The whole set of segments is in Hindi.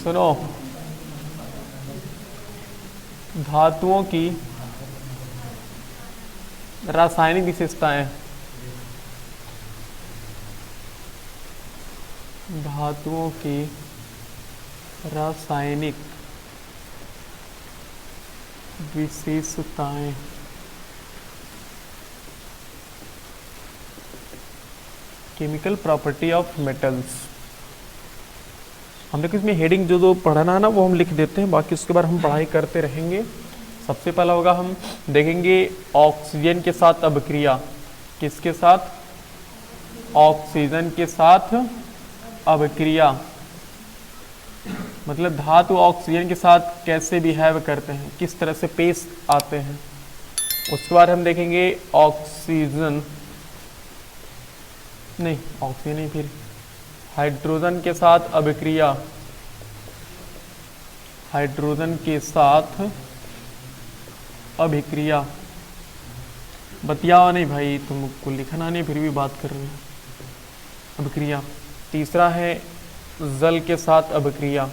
सुनो, धातुओं की रासायनिक विशेषताएं। धातुओं की रासायनिक विशेषताएं। Chemical property of metals. हम लोग इसमें हेडिंग जो जो पढ़ना है ना वो हम लिख देते हैं, बाकी उसके बाद हम पढ़ाई करते रहेंगे। सबसे पहला होगा, हम देखेंगे ऑक्सीजन के साथ अभिक्रिया। किसके साथ? ऑक्सीजन के साथ अभिक्रिया। मतलब धातु ऑक्सीजन के साथ कैसे बिहेव करते हैं, किस तरह से पेश आते हैं। उसके बाद हम देखेंगे ऑक्सीजन नहीं, ऑक्सीजन नहीं, फिर हाइड्रोजन के साथ अभिक्रिया। हाइड्रोजन के साथ अभिक्रिया। बतियाओ नहीं भाई, तुमको लिखना नहीं फिर भी बात कर रहे हो। अभिक्रिया। तीसरा है जल के साथ अभिक्रिया।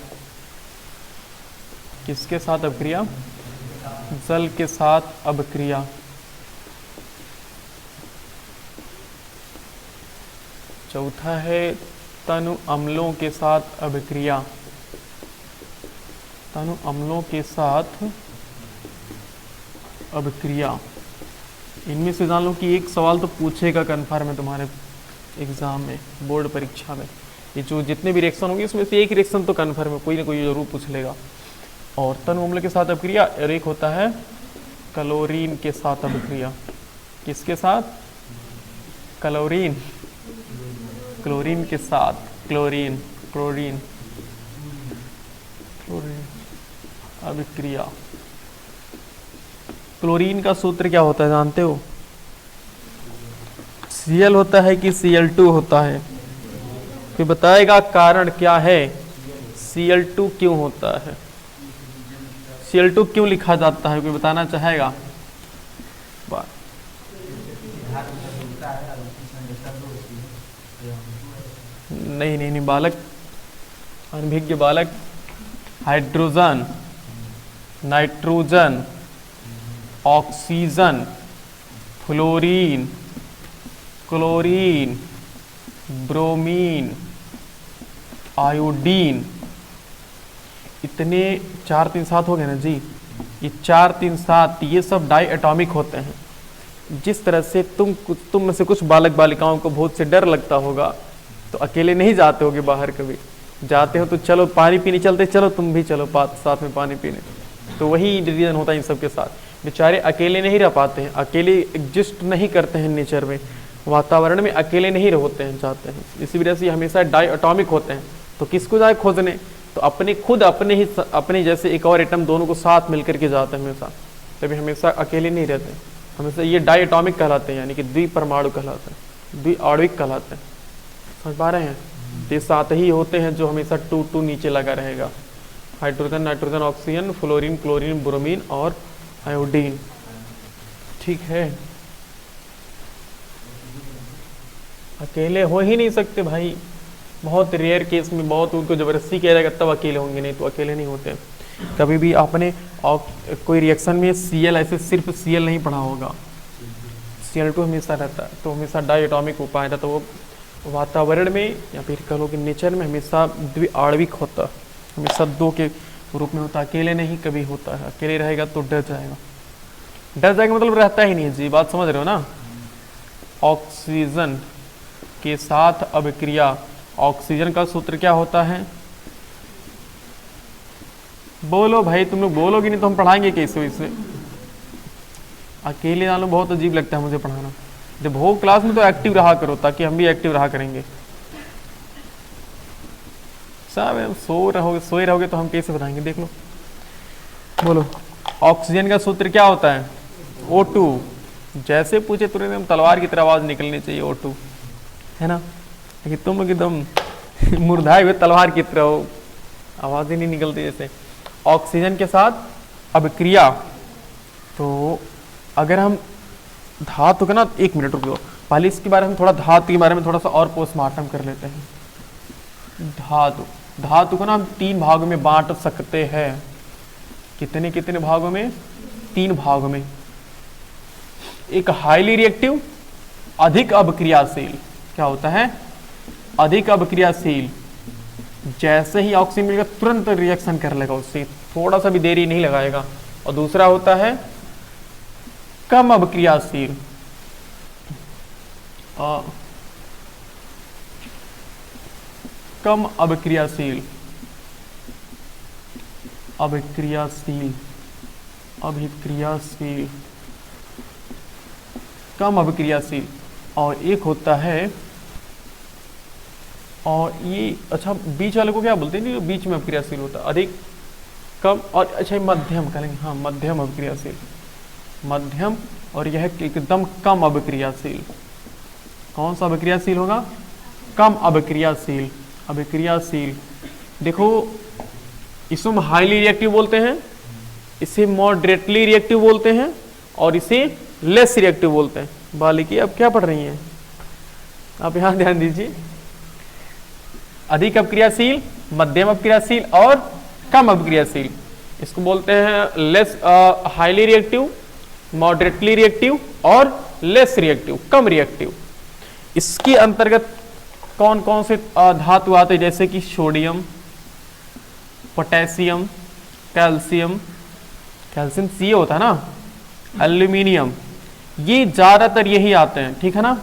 किसके साथ अभिक्रिया? जल के साथ अभिक्रिया। चौथा है तनु अम्लों के साथ अभिक्रिया। तनु अम्लों के साथ अभिक्रिया। इनमें से जान लो कि एक सवाल तो पूछेगा कन्फर्म है तुम्हारे एग्जाम में, बोर्ड परीक्षा में। ये जो जितने भी रिएक्शन होंगे उसमें से एक रिएक्शन तो कन्फर्म है, कोई ना कोई जरूर पूछ लेगा। और तनु अम्ल के साथ अभिक्रिया, और एक होता है क्लोरीन के साथ अभिक्रिया। किसके साथ? क्लोरीन। क्लोरीन के साथ, क्लोरीन क्लोरीन क्लोरीन अभिक्रिया। क्लोरीन का सूत्र क्या होता है जानते हो? Cl होता है कि Cl2 होता है? फिर बताएगा कारण क्या है, Cl2 क्यों होता है, Cl2 क्यों लिखा जाता है, कोई बताना चाहेगा? नहीं नहीं नहीं बालक, अनभिज्ञ बालक। Hydrogen, nitrogen, oxygen, fluorine, chlorine, bromine, iodine, इतने 4 3 7 हो गए ना जी। ये 4 3 7 ये सब डाई एटॉमिक होते हैं। जिस तरह से तुम में से कुछ बालक बालिकाओं को बहुत से डर लगता होगा, तो अकेले नहीं जाते होगे बाहर, कभी जाते हो तो चलो पानी पीने चलते, चलो तुम भी चलो साथ में पानी पीने। तो वही रीजन होता है इन सब के साथ। बेचारे अकेले नहीं रह पाते हैं, अकेले एग्जिस्ट नहीं करते हैं नेचर में, वातावरण में अकेले नहीं होते हैं, चाहते हैं। इसी वजह से हमेशा डाई एटॉमिक होते हैं। तो किसको जाए खोजने? तो अपने जैसे एक और एटम दोनों को साथ मिलकर के जाते हैं हमेशा, तभी हमेशा अकेले नहीं रहते। हमेशा ये डाई एटॉमिक कहलाते हैं, यानी कि द्विपरमाणु कहलाते हैं, द्विआण्विक कहलाते हैं। समझ पा रहे हैं? ये 7 ही होते हैं जो हमेशा 2 नीचे लगा रहेगा। Hydrogen, nitrogen, oxygen, fluorine, chlorine, bromine और आयोडीन। ठीक है, अकेले हो ही नहीं सकते भाई। बहुत रेयर केस में, बहुत उनको जबरदस्ती किया जाएगा तब अकेले होंगे, नहीं तो अकेले नहीं होते। कभी भी आपने कोई रिएक्शन में Cl ऐसे सिर्फ Cl नहीं पढ़ा होगा, Cl2 हमेशा रहता है। तो हमेशा डाई एटॉमिक उपाय रहता है, वो वातावरण में या फिर कहो कि नेचर में हमेशा द्विआण्विक होता है, हमेशा 2 के रूप में होता है, अकेले नहीं कभी होता है। अकेले रहेगा तो डर जाएगा। डर जाएगा मतलब रहता ही नहीं जी, बात समझ रहे हो ना? ऑक्सीजन के साथ अभिक्रिया। ऑक्सीजन का सूत्र क्या होता है? बोलो भाई, तुम लोग बोलोगे नहीं तो हम पढ़ाएंगे कैसे? इसे अकेले ना लो, बहुत अजीब लगता है मुझे पढ़ाना। जब हो क्लास में तो एक्टिव रहा करो, ताकि हम भी एक्टिव रहा करेंगे। सब सोए रहोगे तो हम कैसे बताएंगे? देख लो, बोलो ऑक्सीजन का सूत्र क्या होता है? O2। जैसे पूछे तुरंत हम तलवार की तरह आवाज निकलनी चाहिए, O2, है ना? लेकिन तुम लोग एकदम मुरझाए हुए तलवार की तरह हो, आवाज ही नहीं निकलती जैसे। ऑक्सीजन के साथ अभिक्रिया। तो अगर हम धातु का ना, 1 मिनट रुको, पहले इसके बारे में थोड़ा, धातु के बारे में थोड़ा सा और पोस्टमार्टम कर लेते हैं। धातु धातु को ना हम 3 भागों में बांट सकते हैं। कितने कितने भागों में? 3 भागों में। एक हाईली रिएक्टिव, अधिक अभिक्रियाशील। क्या होता है? अधिक अभिक्रियाशील। जैसे ही ऑक्सीजन मिलेगा तुरंत रिएक्शन कर लेगा उससे, थोड़ा सा भी देरी नहीं लगाएगा। और दूसरा होता है कम अभिक्रियाशील। कम अभिक्रियाशील, अभिक्रियाशील, अभिक्रियाशील, कम अभिक्रियाशील। और एक होता है, और ये अच्छा बीच वाले को क्या बोलते हैं? नहीं, बीच में अभिक्रियाशील होता है, अधिक, कम, और अच्छा मध्यम कहेंगे। हाँ, मध्यम अभिक्रियाशील, मध्यम। और यह एकदम कम अभिक्रियाशील। कौन सा अभिक्रियाशील होगा? कम अभिक्रियाशील। अभिक्रियाशील देखो, इसको हम हाईली रिएक्टिव बोलते हैं, इसे मॉडरेटली रिएक्टिव बोलते हैं, और इसे लेस रिएक्टिव बोलते हैं। बालिकी अब क्या पढ़ रही हैं आप? यहाँ ध्यान दीजिए, अधिक अभिक्रियाशील, मध्यम अभिक्रियाशील और कम अभिक्रियाशील। इसको बोलते हैं less highly reactive, moderately reactive और लेस रिएक्टिव, कम रिएक्टिव। इसके अंतर्गत कौन कौन से धातु आते हैं? जैसे कि सोडियम, पोटेशियम, कैल्शियम, कैल्शियम सी होता है ना, एल्यूमिनियम, ये ज्यादातर यही आते हैं, ठीक है ना।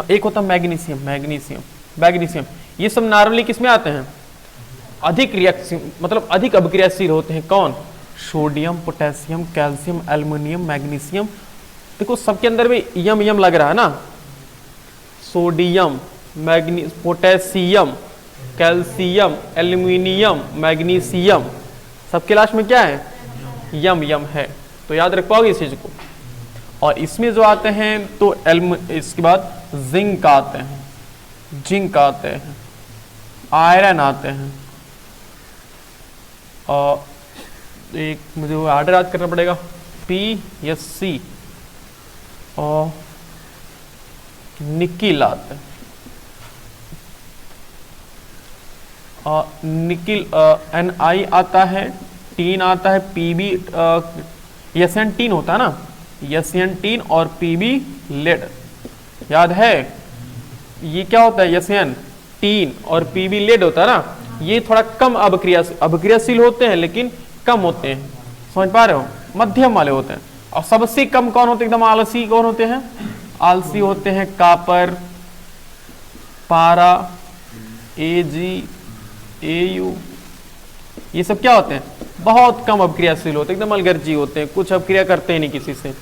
एक होता है मैग्नीशियम, मैग्नीशियम, मैग्नीशियम, ये सब नॉर्मली किस में आते हैं? अधिक रिएक्शन, मतलब अधिक अभिक्रियाशील होते हैं। कौन? Sodium, potassium, calcium, aluminium, magnesium. देखो सबके अंदर भी यम यम लग रहा है ना, sodium, potassium, calcium, aluminium, magnesium, सबके लास्ट में क्या है? यम यम है। तो याद रख पाओगे इस चीज को। और इसमें जो आते हैं तो इसके बाद जिंक आते हैं, जिंक आते हैं, आयरन आते हैं, और एक मुझे वो ऑर्डर याद करना पड़ेगा, PSC, और निकिल आते हैं, और निकिल Ni आता है, टीन आता है, Pb SN टीन होता है ना, SN टीन और Pb लेड, याद है? ये क्या होता है? SN टीन और Pb लेड होता है ना। ये थोड़ा कम अभिक्रियाशील होते हैं, लेकिन कम होते हैं, समझ पा रहे हो? मध्यम वाले होते हैं। और सबसे कम कौन होते हैं? एकदम आलसी कौन होते हैं? आलसी होते हैं कापर, पारा, Ag, Au, ये सब क्या होते हैं? बहुत कम अभिक्रियाशील होते हैं, एकदम अलगर्जी होते हैं, कुछ अभिक्रिया करते ही नहीं किसी से।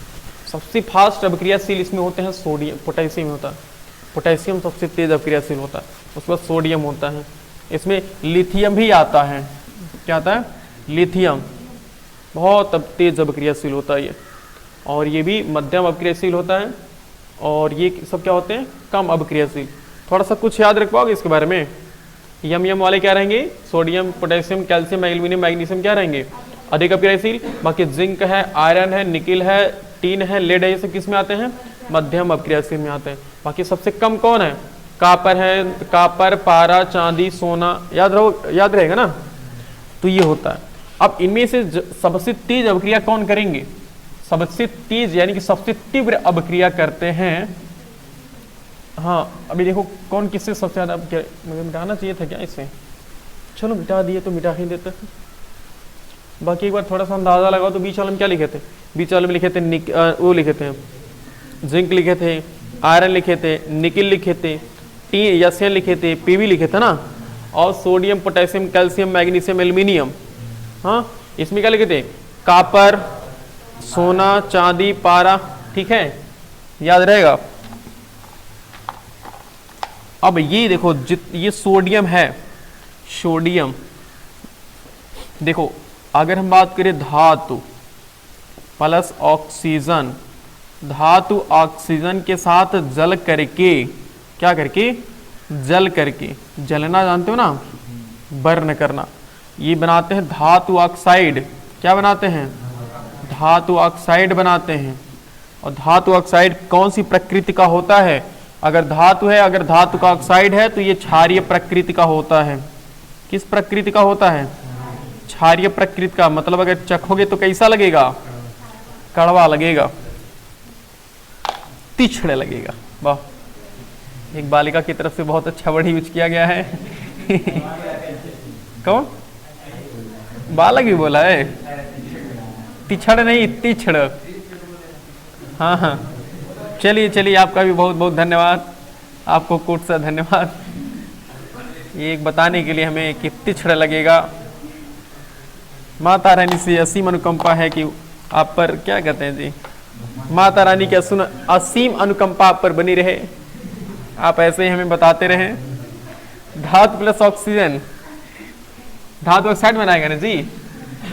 सबसे फास्ट अभिक्रियाशील इसमें होते हैं सोडियम, पोटेशियम होता है, पोटेशियम सबसे तेज अभिक्रियाशील होता है, उसके बाद सोडियम होता है, इसमें लिथियम भी आता है। क्या आता है? लिथियम, बहुत तेज अभिक्रियाशील होता है ये, और ये भी मध्यम अभिक्रियाशील होता है। और ये सब क्या होते हैं? कम अभिक्रियाशील। थोड़ा सा कुछ याद रख पाओगे इसके बारे में? यम यम वाले क्या रहेंगे? Sodium, potassium, calcium, aluminium, magnesium क्या रहेंगे? अधिक अभिक्रियाशील। बाकी जिंक है, आयरन है, निकिल है, टीन है, लेड है, ये सब किस में आते हैं? मध्यम अभिक्रियाशील में आते हैं। बाकी सबसे कम कौन है? कापर है, कापर, पारा, चांदी, सोना, याद रहेगा ना। तो ये होता है। अब इनमें से सबसे तेज अभिक्रिया कौन करेंगे? सबसे तेज यानी कि सबसे तीव्र अभिक्रिया करते हैं। हाँ, अभी देखो कौन किससे सबसे ज्यादा, मुझे मिटाना चाहिए था क्या इसे? चलो मिटा दिए तो मिटा ही देते हैं। बाकी एक बार थोड़ा सा अंदाजा लगाओ तो बीच वाले में क्या लिखे थे? बीच वाले में लिखे थे वो लिखे थे जिंक लिखे थे, आयरन लिखे थे, निकिल लिखे थे, SN लिखे थे, Pb लिखे थे ना, और sodium, potassium, calcium, magnesium, aluminium. हाँ, इसमें क्या लिखे थे? कापर, सोना, चांदी, पारा, ठीक है, याद रहेगा। अब ये देखो ये सोडियम है, सोडियम देखो, अगर हम बात करें धातु प्लस ऑक्सीजन, धातु ऑक्सीजन के साथ जल करके, क्या करके? जल करके, जलना जानते हो ना, बर्न करना, ये बनाते हैं धातु ऑक्साइड। क्या बनाते हैं? धातु ऑक्साइड बनाते हैं। और धातु ऑक्साइड कौन सी प्रकृति का होता है? अगर धातु है, अगर धातु का ऑक्साइड है तो ये क्षारीय प्रकृति का होता है। किस प्रकृति का होता है? क्षारीय प्रकृति का। मतलब अगर चखोगे तो कैसा लगेगा? कड़वा लगेगा, तीक्ष्ण लगेगा। वाह, एक बालिका की तरफ से बहुत अच्छा वर्ड यूज किया गया है। कौन? बालक भी बोला है, तीक्ष्ण नहीं, तीक्ष्ण। हाँ हाँ, चलिए चलिए, आपका भी बहुत बहुत धन्यवाद, आपको कोट सा धन्यवाद, ये एक बताने के लिए हमें कि तीक्ष्ण लगेगा। माता रानी से असीम अनुकंपा है कि आप पर, क्या कहते हैं जी, माता रानी की असीम अनुकंपा आप पर बनी रहे, आप ऐसे ही हमें बताते रहें। धातु प्लस ऑक्सीजन, धातु ऑक्साइड बनाएगा ना जी।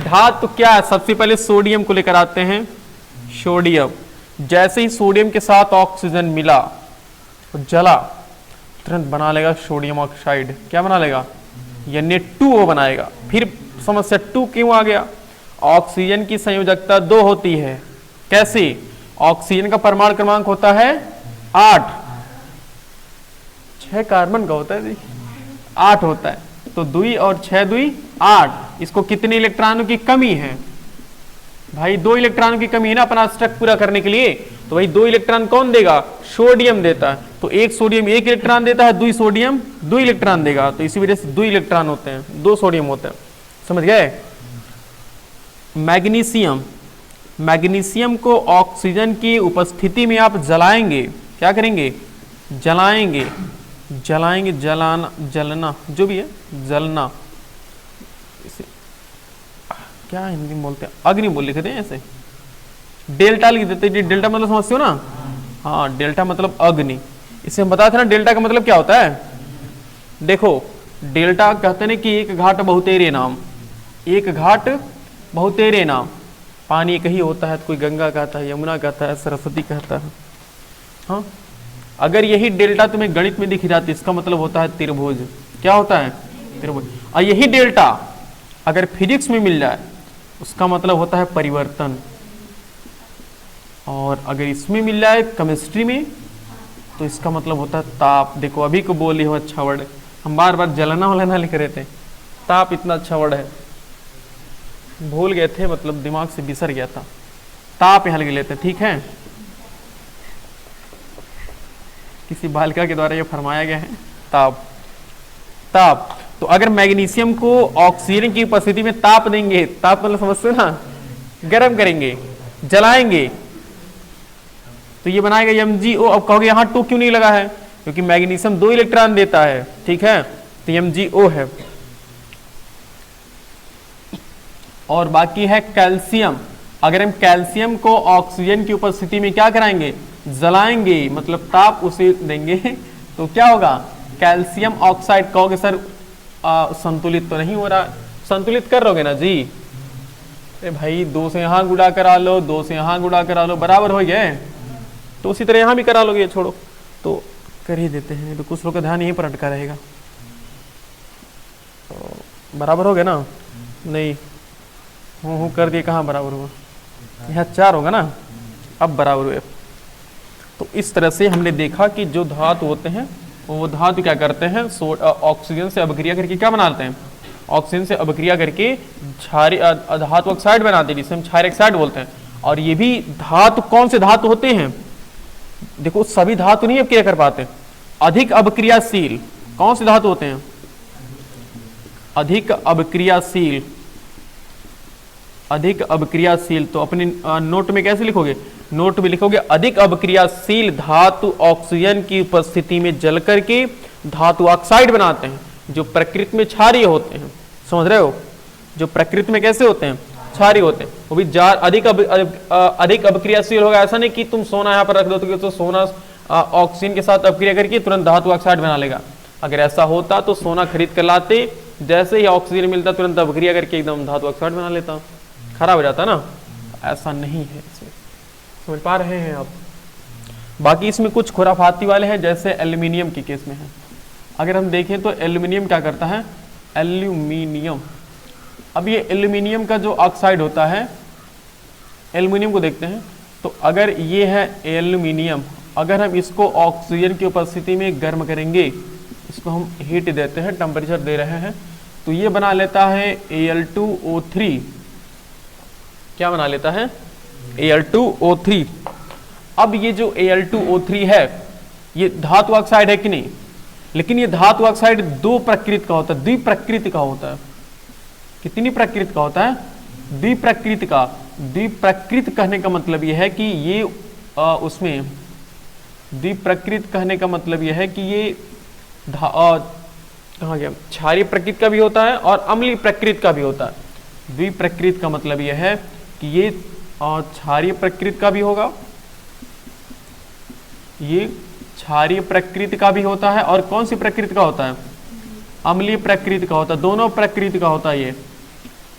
धातु क्या है? सबसे पहले सोडियम को लेकर आते हैं, सोडियम। जैसे ही सोडियम के साथ ऑक्सीजन मिला तो जला, तुरंत बना लेगा सोडियम ऑक्साइड। क्या बना लेगा? यानी 2O बनाएगा। फिर समस्या 2 क्यों आ गया? ऑक्सीजन की संयोजकता 2 होती है। कैसे? ऑक्सीजन का परमाणु क्रमांक होता है 8, 6 कार्बन का होता है जी, 8 होता है। तो 2 और 6 2 8। इसको कितने इलेक्ट्रॉनों की कमी है भाई? 2 इलेक्ट्रॉनों की कमी है ना अपना स्ट्रक्चर पूरा करने के लिए। तो भाई 2 इलेक्ट्रॉन कौन देगा? सोडियम देता है। तो एक सोडियम 1 इलेक्ट्रॉन देता है, 2 सोडियम 2 इलेक्ट्रॉन देगा। तो इसी वजह से 2 इलेक्ट्रॉन होते हैं, 2 सोडियम होते हैं। समझ गए? मैग्नीशियम, मैग्नीशियम को ऑक्सीजन की उपस्थिति में आप जलाएंगे। क्या करेंगे? जलाएंगे, जलाएंगे, जलाना, जलना, जो भी है, जलना। इसे क्या हिंदी में बोलते हैं? अग्नि बोल लिखते हैं ऐसे, डेल्टा लिख देते हैं। डेल्टा मतलब समझते हो ना? हाँ, डेल्टा मतलब अग्नि। इसे हम बताते थे ना डेल्टा का मतलब क्या होता है। देखो, डेल्टा कहते हैं कि एक घाट बहुतेरे नाम, एक घाट बहुतेरे नाम। पानी एक ही होता है, तो कोई गंगा कहता है, यमुना कहता है, सरस्वती कहता है। हाँ, अगर यही डेल्टा तुम्हें गणित में दिख जाती, इसका मतलब होता है त्रिभुज। क्या होता है? त्रिभुज। और यही डेल्टा अगर फिजिक्स में मिल जाए, उसका मतलब होता है परिवर्तन। और अगर इसमें मिल जाए केमिस्ट्री में, तो इसका मतलब होता है ताप। देखो, अभी को बोली हो अच्छा वर्ड, हम बार बार जलना वलना लिख रहे थे, ताप इतना अच्छा वर्ड है, भूल गए थे, मतलब दिमाग से बिसर गया था। ताप यहाँ लिख लेते, ठीक है। किसी बालिका के द्वारा ये फरमाया गया है, ताप। ताप। तो अगर मैग्नीशियम को ऑक्सीजन की उपस्थिति में ताप देंगे, ताप मतलब समझते हो ना, गर्म करेंगे, जलाएंगे, तो ये बनाएगा MgO। अब कहोगे यहाँ 2 क्यों नहीं लगा है? क्योंकि मैग्नीशियम 2 इलेक्ट्रॉन देता है, ठीक है, तो MgO है। और बाकी है कैल्शियम। अगर हम कैल्शियम को ऑक्सीजन की उपस्थिति में क्या कराएंगे? जलाएंगे, मतलब ताप उसे देंगे, तो क्या होगा? Calcium oxide. कहोगे सर संतुलित तो नहीं हो रहा। संतुलित कर लोगे ना जी? अरे भाई 2 से यहाँ गुणा करा लो, 2 से यहाँ गुणा करा लो, बराबर हो गए। तो उसी तरह यहाँ भी करा लोगे, छोड़ो तो कर ही देते हैं, तो कुछ लोग का ध्यान यहीं पर अटका रहेगा। तो बराबर हो गया ना? नहीं, हूँ कर दिए, कहाँ बराबर हुआ? यहाँ 4 होगा ना, अब बराबर हुए। तो इस तरह से हमने देखा कि जो धातु होते हैं वो धातु क्या करते हैं? ऑक्सीजन से अभिक्रिया करके क्या बनाते हैं? ऑक्सीजन से अभिक्रिया करके धातु ऑक्साइड बनाते हैं, जिसे हम क्षारीय ऑक्साइड बोलते हैं। और ये भी धातु कौन से धातु होते हैं? देखो, सभी धातु नहीं अभिक्रिया कर पाते। अधिक अभिक्रियाशील कौन से धातु होते हैं? अधिक अभिक्रियाशील, अधिक अभिक्रियाशील। तो अपने नोट में कैसे लिखोगे? नोट में लिखोगे अधिक अभिक्रियाशील धातु ऑक्सीजन की उपस्थिति में जल करके धातु ऑक्साइड बनाते हैं, जो प्रकृति में क्षारीय होते हैं। समझ रहे हो? जो प्रकृति में कैसे होते हैं? क्षारीय होते हैं। वो भी अधिक अभिक्रियाशील होगा। ऐसा नहीं कि तुम सोना यहाँ पर रख दो तो सोना ऑक्सीजन के साथ अभिक्रिया करके तुरंत धातु ऑक्साइड बना लेगा। अगर ऐसा होता तो सोना खरीद कर लाते, जैसे ही ऑक्सीजन मिलता तुरंत अभिक्रिया करके एकदम धातु ऑक्साइड बना लेता, खराब हो जाता ना। ऐसा नहीं है, समझ पा रहे हैं आप? बाकी इसमें कुछ खुराफाती वाले हैं, जैसे एल्यूमिनियम के केस में है। अगर हम देखें तो एल्यूमिनियम क्या करता है? एल्यूमिनियम, अब ये एल्यूमिनियम का जो ऑक्साइड होता है, एल्यूमिनियम को देखते हैं, तो अगर ये है एल्यूमिनियम अगर हम इसको ऑक्सीजन की उपस्थिति में गर्म करेंगे, इसको हम हीट देते हैं, टेम्परेचर दे रहे हैं, तो ये बना लेता है Al2O3। क्या बना लेता है? Al2O3। अब ये जो Al2O3 है ये धातु ऑक्साइड है कि नहीं? लेकिन ये धातु ऑक्साइड दो प्रकृति का होता है, द्विप्रकृति का होता है। कितनी प्रकृति का होता है? द्विप्रकृति का। द्विप्रकृति कहने का मतलब यह है कि ये उसमें द्विप्रकृति कहने का मतलब यह है कि ये कहाँ गया, क्षारीय प्रकृति का भी होता है और अम्लीय प्रकृति का भी होता है। द्विप्रकृति का मतलब यह है कि ये क्षारीय प्रकृति का भी होगा, ये क्षारीय प्रकृति का भी होता है, और कौन सी प्रकृति का होता है? अम्लीय प्रकृति का होता है। दोनों प्रकृति का होता है ये।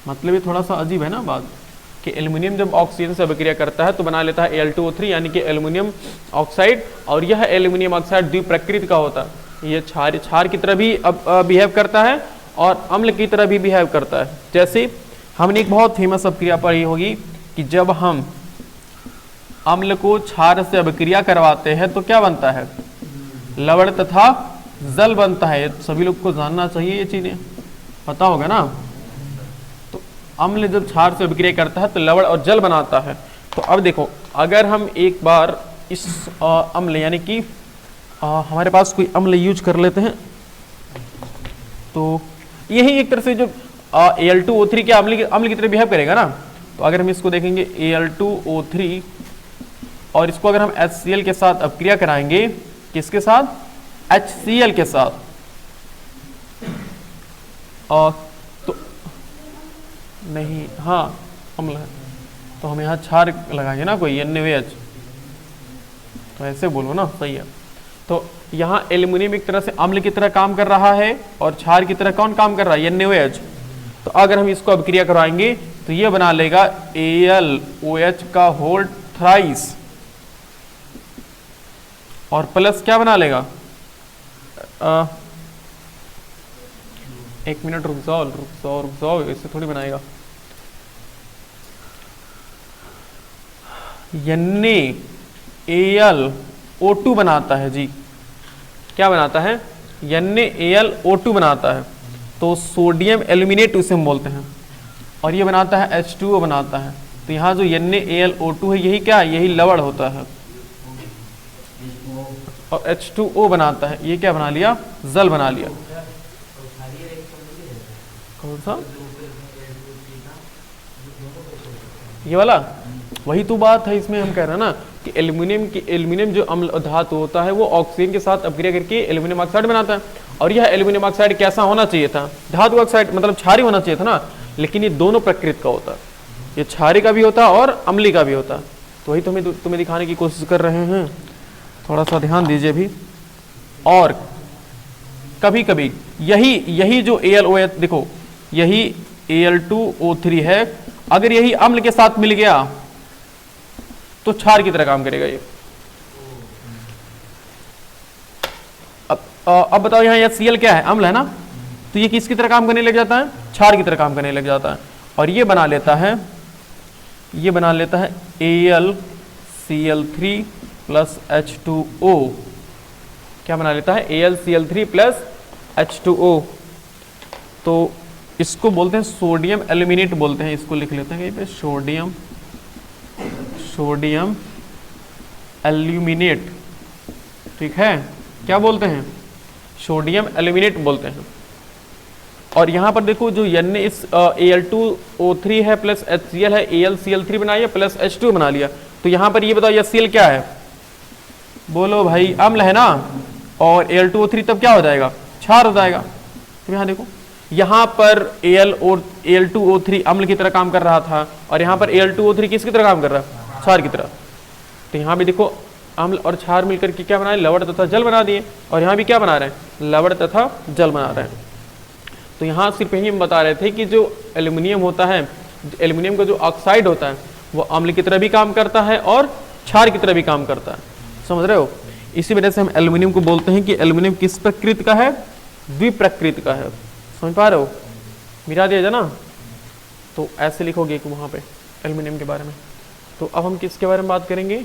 मतलब ये थोड़ा सा अजीब है ना बात, कि एल्युमिनियम जब ऑक्सीजन से अभिक्रिया करता है तो बना लेता है Al2O3 यानी कि एल्युमिनियम ऑक्साइड, और यह एल्युमिनियम ऑक्साइड द्विप्रकृति का होता है। ये क्षार की तरह भी बिहेव करता है और अम्ल की तरह भी बिहेव करता है। जैसे हमने एक बहुत फेमस अभिक्रिया पढ़ी होगी कि जब हम अम्ल को क्षार से अभिक्रिया करवाते हैं तो क्या बनता है? लवण तथा जल बनता है। सभी लोग को जानना चाहिए, ये चीजें पता होगा ना। तो अम्ल जब क्षार से अभिक्रिया करता है तो लवण और जल बनाता है। तो अब देखो, अगर हम एक बार इस अम्ल यानी कि हमारे पास कोई अम्ल यूज कर लेते हैं, तो यही एक तरह से जो Al2O3 के अम्ल की तरह बिहेव करेगा ना। तो अगर हम इसको देखेंगे Al2O3 और इसको अगर हम HCl के साथ अपक्रिया कराएंगे, किसके साथ? HCl के साथ, तो नहीं, हाँ अम्ल है, तो हम यहाँ क्षार लगाएंगे ना कोई NaOH, तो ऐसे बोलो ना, सही है। तो यहाँ एल्युमिनियम एक तरह से अम्ल की तरह काम कर रहा है और क्षार की तरह कौन काम कर रहा है? NaOH। तो अगर हम इसको अभिक्रिया करवाएंगे तो ये बना लेगा AlOH का होल थ्राइस, और प्लस क्या बना लेगा? एक मिनट रुक जाओ, इससे थोड़ी बनाएगा। NaAlO2 बनाता है जी। क्या बनाता है? NaAlO2 बनाता है। तो सोडियम एल्यूमिनेट उसे हम बोलते हैं, और ये बनाता है H2O बनाता है। तो यहाँ जो NaAlO2 है यही क्या है? यही लवण होता है, और H2O बनाता है। ये क्या बना लिया? जल बना लिया। कौन सा? ये वाला? वही तो बात है, इसमें हम कह रहे हैं ना कि एल्युमिनियम जो अम्ल धातु होता है वो ऑक्सीजन के साथ अपक्रिया करके एल्युमिनियम ऑक्साइड बनाता है। और यह एल्युमिनियम ऑक्साइड कैसा होना चाहिए था? धातु ऑक्साइड, मतलब क्षारीय होना चाहिए था ना। लेकिन ये दोनों प्रकृति का होता है, ये क्षारीय का भी होता है और अम्लीय का भी होता है। तो वही तुम्हें दिखाने की कोशिश कर रहे हैं, थोड़ा सा ध्यान दीजिए भी। और कभी कभी यही जो AlOH, देखो यही Al2O3 है, अगर यही अम्ल के साथ मिल गया तो क्षार की तरह काम करेगा ये। अब बताओ, यहाँ HCl क्या है? अम्ल है ना। तो ये किसकी तरह काम करने लग जाता है? क्षार की तरह काम करने लग जाता है। और ये बना लेता है AlCl3 प्लस H2O। क्या बना लेता है? AlCl3 plus H2O। तो इसको बोलते हैं सोडियम एल्यूमिनेट बोलते हैं। इसको लिख लेते हैं कहीं पे, सोडियम एल्यूमिनेट। ठीक है, क्या बोलते हैं? सोडियम एल्यूमिनेट बोलते हैं। और यहाँ पर देखो जो इस Al2O3 है प्लस HCl है, AlCl3 बनाया प्लस H2 बना लिया। तो यहाँ पर ये बताओ HCl क्या है? बोलो भाई, अम्ल है ना। और Al2O3 तब क्या हो जाएगा? क्षार हो जाएगा। तो यहाँ देखो, यहाँ पर Al2O3 अम्ल की तरह काम कर रहा था, और यहाँ पर Al2O3 किसकी तरह काम कर रहा है? क्षार की तरह। तो यहाँ भी देखो अम्ल और क्षार मिलकर के क्या बनाए? लवण तथा जल बना दिए। और यहाँ भी क्या बना रहे हैं? लवण तथा जल बना रहे हैं। तो यहाँ सिर्फ यही हम बता रहे थे कि जो एल्युमिनियम होता है, एल्युमिनियम का जो ऑक्साइड होता है वो अम्ल की तरह भी काम करता है और क्षार की तरह भी काम करता है। समझ रहे हो? इसी वजह से हम एल्युमिनियम को बोलते हैं कि एल्युमिनियम किस प्रकृति का है? द्विप्रकृति का है। समझ पा रहे हो? मिला दिया जाना। तो ऐसे लिखोगे कि वहाँ पे एल्युमिनियम के बारे में। तो अब हम किसके बारे में बात करेंगे?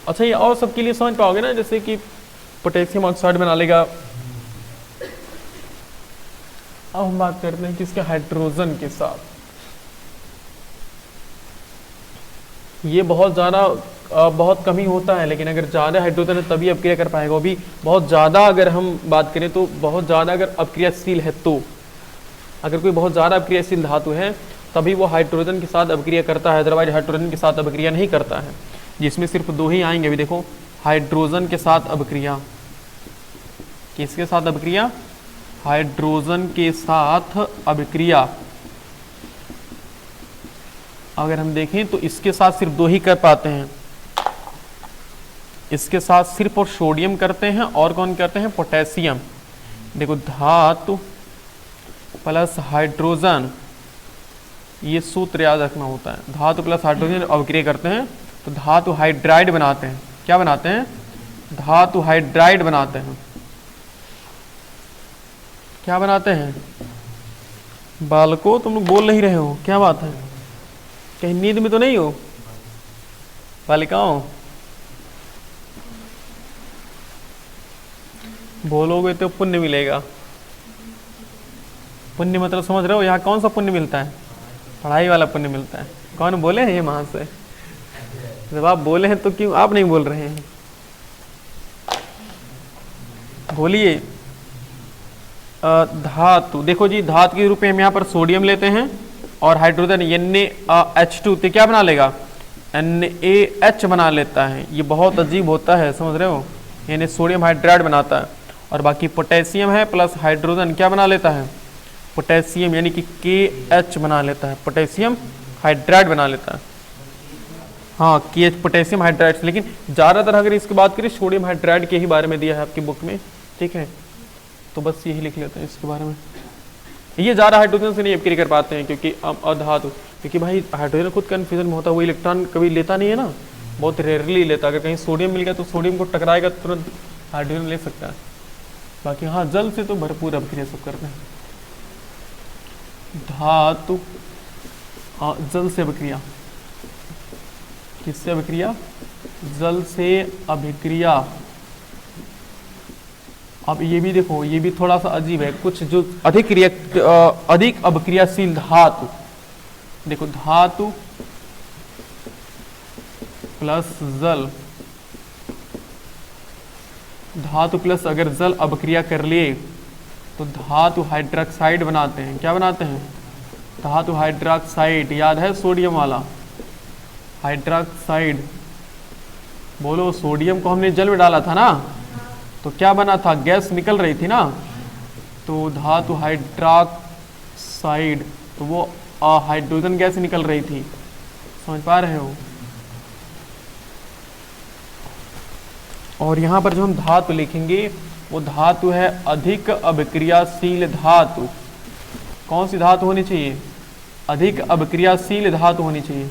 अच्छा, ये और सबके लिए समझ पाओगे ना, जैसे कि पोटेशियम ऑक्साइड बना लेगा। अब हम बात करते हैं किसके, हाइड्रोजन के साथ। ये बहुत ज़्यादा बहुत कम ही होता है, लेकिन अगर ज़्यादा हाइड्रोजन है तभी अपक्रिया कर पाएगा, वो भी बहुत ज़्यादा। अगर हम बात करें तो बहुत ज़्यादा अगर अपक्रियाशील है तो, अगर कोई बहुत ज़्यादा अपक्रियाशील धातु है तभी वो हाइड्रोजन के साथ अपक्रिया करता है, अदरवाइज हाइड्रोजन के साथ अपक्रिया नहीं करता है। जिसमें सिर्फ दो ही आएंगे अभी देखो, हाइड्रोजन के साथ अपक्रिया। किसके साथ अपक्रिया? हाइड्रोजन के साथ अपक्रिया। अगर हम देखें तो इसके साथ सिर्फ दो ही कर पाते हैं, इसके साथ सिर्फ और सोडियम करते हैं, और कौन करते हैं? पोटेशियम। देखो, धातु प्लस हाइड्रोजन, ये सूत्र याद रखना होता है। धातु प्लस हाइड्रोजन अपक्रिया करते हैं तो धातु हाइड्राइड बनाते हैं। क्या बनाते हैं? धातु हाइड्राइड बनाते हैं। क्या बनाते हैं? बालको, तुम लोग बोल नहीं रहे हो, क्या बात है? कहीं नींद में तो नहीं हो बालिकाओं? बोलोगे तो पुण्य मिलेगा। पुण्य मतलब समझ रहे हो? यहाँ कौन सा पुण्य मिलता है? पढ़ाई वाला पुण्य मिलता है। कौन बोले हैं ये वहां से? जब आप बोले हैं तो क्यों आप नहीं बोल रहे हैं? बोलिए। धातु, देखो जी, धातु के रूप में हम यहाँ पर सोडियम लेते हैं और हाइड्रोजन NaH2 तो क्या बना लेगा? NaH बना लेता है। ये बहुत अजीब होता है, समझ रहे हो? यानी सोडियम हाइड्राइड बनाता है, और बाकी पोटेशियम है प्लस हाइड्रोजन क्या बना लेता है? पोटेशियम, यानी कि KH बना लेता है, पोटेशियम हाइड्राइड बना लेता है। हाँ, KH पोटेशियम हाइड्राइड। लेकिन ज़्यादातर अगर इसकी बात करें सोडियम हाइड्राइड के ही बारे में दिया है आपकी बुक में, ठीक है? तो बस यही लिख लेते हैं इसके बारे में। ये ज़्यादा हाइड्रोजन से नहीं अपक्रिया कर पाते हैं क्योंकि अधातु, क्योंकि भाई हाइड्रोजन खुद कन्फ्यूजन में होता है, वो इलेक्ट्रॉन कभी लेता नहीं है ना, बहुत रेयरली लेता। अगर कहीं सोडियम मिल गया तो सोडियम को टकराएगा, तुरंत हाइड्रोजन ले सकता है। बाकी हाँ, जल से तो भरपूर अपक्रिया सब करते हैं। धातु जल से अभिक्रिया, किससे अभिक्रिया? जल से अभिक्रिया। अब ये भी देखो, ये भी थोड़ा सा अजीब है। कुछ जो अधिक अभिक्रियाशील धातु, देखो, धातु प्लस जल, धातु प्लस अगर जल अभिक्रिया कर लिए तो धातु हाइड्रोक्साइड बनाते हैं। क्या बनाते हैं? धातु हाइड्रोक्साइड। याद है सोडियम वाला हाइड्रोक्साइड? बोलो, सोडियम को हमने जल में डाला था ना, तो क्या बना था? गैस निकल रही थी ना, तो धातु हाइड्रोक्साइड, तो वो हाइड्रोजन गैस निकल रही थी। समझ पा रहे हो? और यहाँ पर जो हम धातु लिखेंगे वो धातु है अधिक अभिक्रियाशील धातु। कौन सी धातु होनी चाहिए? अधिक अभिक्रियाशील धातु होनी चाहिए।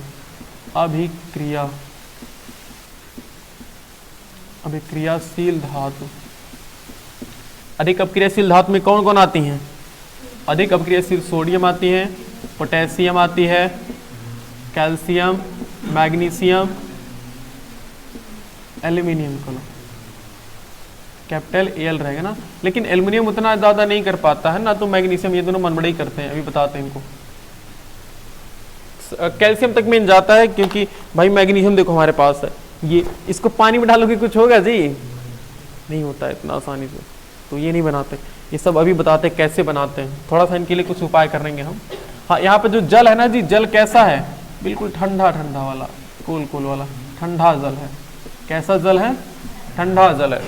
अभिक्रियाशील धातु। अधिक अभिक्रियाशील धातु में कौन कौन आती हैं? अधिक अभिक्रियाशील सोडियम आती है, पोटेशियम आती है, कैल्शियम, मैग्नीशियम, एल्यूमिनियम। को कैपिटल एल रहेगा ना, लेकिन एल्यूमिनियम उतना ज़्यादा नहीं कर पाता है ना, तो मैग्नीशियम, ये दोनों मनबड़े ही करते हैं। अभी बताते हैं इनको। कैल्शियम तक में जाता है क्योंकि भाई मैग्नीशियम देखो हमारे पास है, ये इसको पानी में डालोगे कुछ होगा जी? नहीं होता है इतना आसानी से, तो ये नहीं बनाते। ये सब अभी बताते हैं कैसे बनाते हैं, थोड़ा सा इनके लिए कुछ उपाय करेंगे हम। हाँ, यहाँ पे जो जल है ना जी, जल कैसा है? बिल्कुल ठंडा ठंडा वाला, कूल कूल वाला ठंडा जल है। कैसा जल है? ठंडा जल है,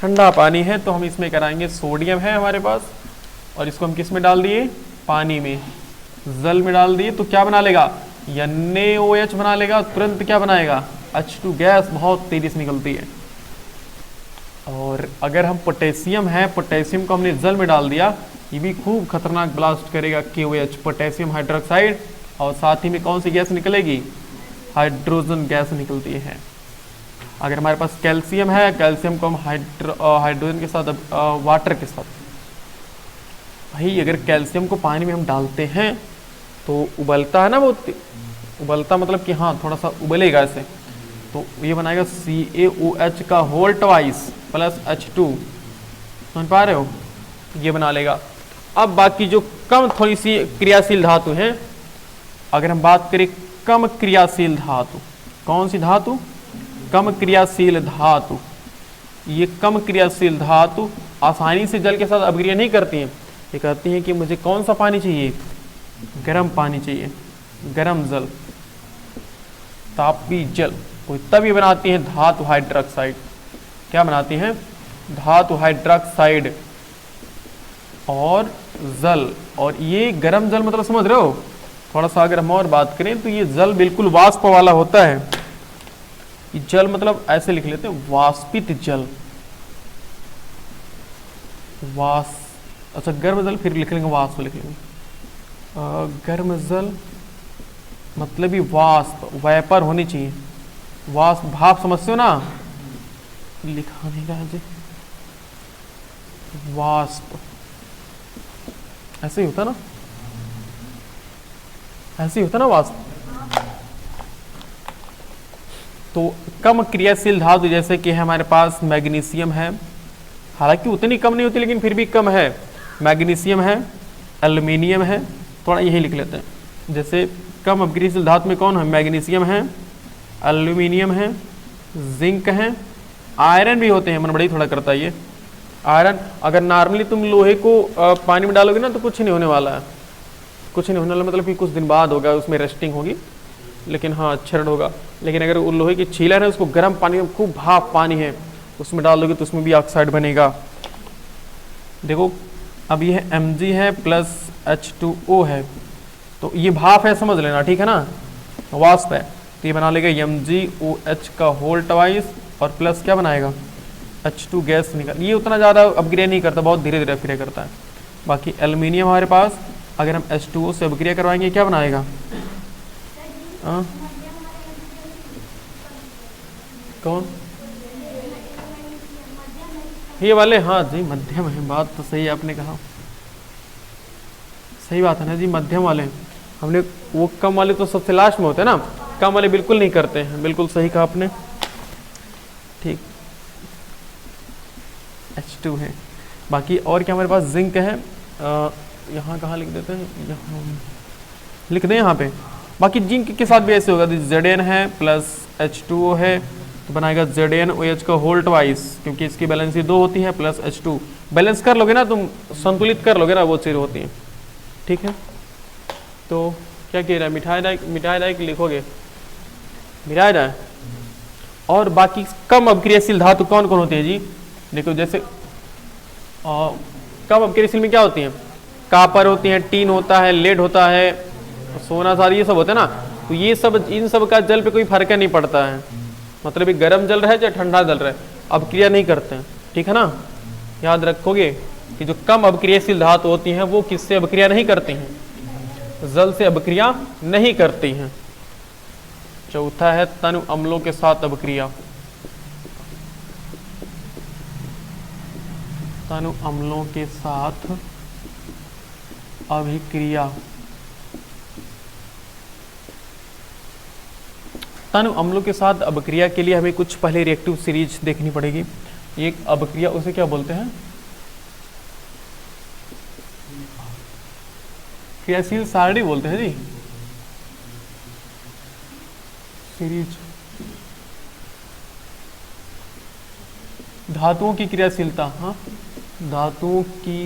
ठंडा पानी है। तो हम इसमें कराएंगे, सोडियम है हमारे पास और इसको हम किस में डाल दिए? पानी में, जल में डाल दिए, तो क्या बना लेगा? NaOH बना लेगा। तुरंत क्या बनाएगा? H2 गैस बहुत तेजी से निकलती है। और अगर हम पोटेशियम है, पोटेशियम को हमने जल में डाल दिया, ये भी खूब खतरनाक ब्लास्ट करेगा, KOH पोटेशियम हाइड्रोक्साइड। और साथ ही में कौन सी गैस निकलेगी? हाइड्रोजन गैस निकलती है। अगर हमारे पास कैल्शियम है, कैल्शियम को हम हाइड्रोजन के साथ, वाटर के साथ, भाई अगर कैल्शियम को पानी में हम डालते हैं तो उबलता है ना, बहुत उबलता मतलब कि हाँ थोड़ा सा उबलेगा ऐसे, तो ये बनाएगा CaOH का होल ट्वाइस प्लस H2, समझ पा रहे हो, ये बना लेगा। अब बाकी जो कम थोड़ी सी क्रियाशील धातु हैं, अगर हम बात करें कम क्रियाशील धातु, कौन सी धातु, कम क्रियाशील धातु, ये कम क्रियाशील धातु आसानी से जल के साथ अभिक्रिया नहीं करती हैं। ये कहती हैं कि मुझे कौन सा पानी चाहिए, गर्म पानी चाहिए, गर्म जल, तापी जल, तो तब ये बनाती हैं धातु हाइड्रोक्साइड। क्या बनाती हैं, धातु हाइड्रोक्साइड और जल। और ये गर्म जल मतलब समझ रहे हो, थोड़ा सा अगर हम और बात करें तो ये जल बिल्कुल वाष्प वाला होता है। ये जल मतलब ऐसे लिख लेते हैं, वाष्पित जल, अच्छा गर्म जल फिर लिख लेंगे, वाष्प लिख लेंगे। गर्म जल मतलब ही वाष्प, वेपर होनी चाहिए, वाष्प भाप समझते हो ना, लिखा नहीं रहा जी, वाष्प ऐसे ही होता ना, ऐसे ही होता ना वाष्प। तो कम क्रियाशील धातु जैसे कि हमारे पास मैग्नीशियम है, हालांकि उतनी कम नहीं होती लेकिन फिर भी कम है, मैग्नीशियम है, एल्युमिनियम है, थोड़ा यही लिख लेते हैं। जैसे कम अपक्रियाशील धातु में कौन है, मैग्नीशियम है, एल्युमिनियम है, जिंक है, आयरन भी होते हैं, मन बड़ी थोड़ा करता है ये आयरन। अगर नॉर्मली तुम लोहे को पानी में डालोगे ना तो कुछ नहीं होने वाला है, कुछ नहीं होने वाला मतलब कि कुछ दिन बाद होगा, उसमें रेस्टिंग होगी, लेकिन हाँ क्षरण होगा। लेकिन अगर वो लोहे की छीलन है, उसको गर्म पानी में, खूब भाप पानी है, उसमें डाल दोगे तो उसमें भी ऑक्साइड बनेगा। देखो अब ये Mg है प्लस H2O है, तो ये भाप है समझ लेना, ठीक है ना, वाष्प है, तो ये बना लेगा MgOH का होल ट्वाइस और प्लस क्या बनाएगा, H2 गैस निकल। ये उतना ज़्यादा अपग्रेड नहीं करता, बहुत धीरे धीरे अपग्रेड करता है। बाकी एल्युमिनियम हमारे पास अगर हम H2O से अपग्रेड करवाएंगे क्या बनाएगा, कौन, ये वाले, हाँ जी मध्यम है, बात तो सही आपने कहा, सही बात है ना जी, मध्यम वाले हमने, वो कम वाले तो सबसे लास्ट में होते हैं ना, कम वाले बिल्कुल नहीं करते हैं, बिल्कुल सही कहा आपने, ठीक। H2 है। बाकी और क्या हमारे पास, जिंक है, यहाँ कहाँ लिख देते हैं, यहाँ लिख दें यहाँ पे। बाकी जिंक के साथ भी ऐसे होगा, Zn है प्लस H2O है तो बनाएगा ZnOH का होल ट्वाइस, क्योंकि इसकी बैलेंसी 2 होती है, प्लस H2। बैलेंस कर लोगे ना तुम, संतुलित कर लोगे ना, वो चीज़ होती है, ठीक है। तो क्या कह रहा है, मिटाई डाई लिखोगे, मिटाई डाई। और बाकी कम अपक्रियाशील धातु कौन कौन होती है जी, देखो जैसे कम अपक्रियाशील में क्या होती है, कापर होती है, टीन होता है, लेड होता है, सोना सारी ये सब होता है ना। तो ये सब, इन सब का जल पे कोई फर्क नहीं पड़ता है, मतलब ये गर्म जल रहा है चाहे ठंडा जल रहा है, अपक्रिया नहीं करते हैं, ठीक है ना। याद रखोगे कि जो कम अपक्रियाशील धातु होती हैं वो किससे अपक्रिया नहीं करती हैं, जल से अपक्रिया नहीं करती हैं। चौथा है तनु अम्लों के साथ अपक्रिया, तनु अम्लों के साथ अभिक्रिया। तनु अम्लों के साथ अभिक्रिया के लिए हमें कुछ पहले रिएक्टिव सीरीज देखनी पड़ेगी। एक अभिक्रिया उसे क्या बोलते हैं, क्रियाशील सारणी बोलते हैं जी, सीरीज। धातुओं की क्रियाशीलता, हाँ धातुओं की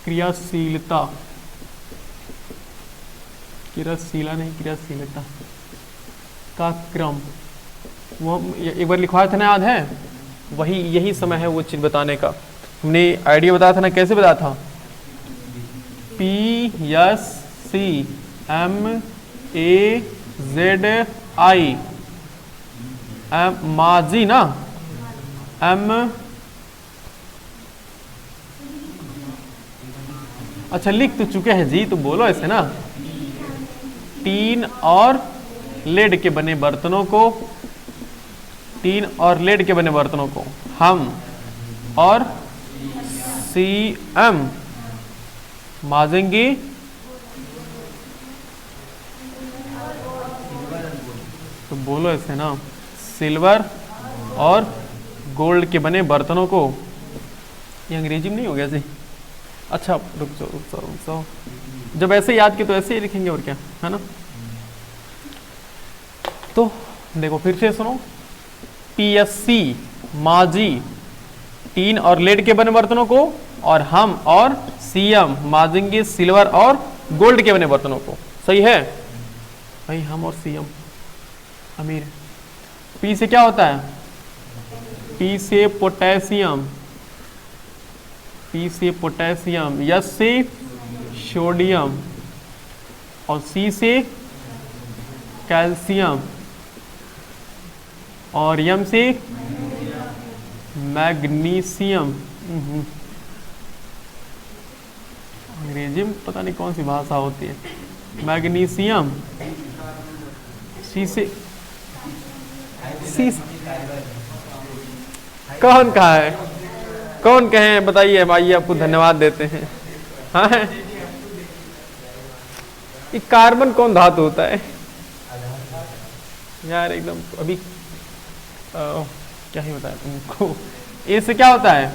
क्रियाशीलता, क्रियाशीला नहीं क्रियाशीलता का क्रम, वो एक बार लिखवाया था ना, याद है, वही यही समय है वो चीज बताने का। हमने आइडिया बताया था ना, कैसे बताया था, PSCMAZI माजी ना, M, अच्छा लिख तो चुके हैं जी, तो बोलो ऐसे ना, टीन और लेड के बने बर्तनों को, टीन और लेड के बने बर्तनों को हम और CM माजेंगे, तो बोलो ऐसे ना, सिल्वर और गोल्ड के बने बर्तनों को, ये अंग्रेजी में नहीं हो गया जी? अच्छा रुक जाओ रुक जाओ रुक जाओ, जब ऐसे याद किए तो ऐसे ही लिखेंगे और क्या, है ना। तो देखो फिर से सुनो, पीएससी माजी टीन और लेड के बने बर्तनों को, और हम और सीएम माजेंगे सिल्वर और गोल्ड के बने बर्तनों को। सही है भाई, हम और सीएम अमीर। पी से क्या होता है? पी से पोटेशियम, पी से पोटेशियम, एस से सोडियम, और सी से कैल्शियम, और यम से मैग्नीशियम। अंग्रेजी में पता नहीं कौन सी भाषा होती है। मैग्नीशियम, सी से सी, कौन कहा है, कौन कहे बताइए भाई, आपको धन्यवाद देते हैं। हाँ है, ये कार्बन कौन धातु होता है यार, एकदम अभी क्या ही बताया तुमको। ए से क्या होता है?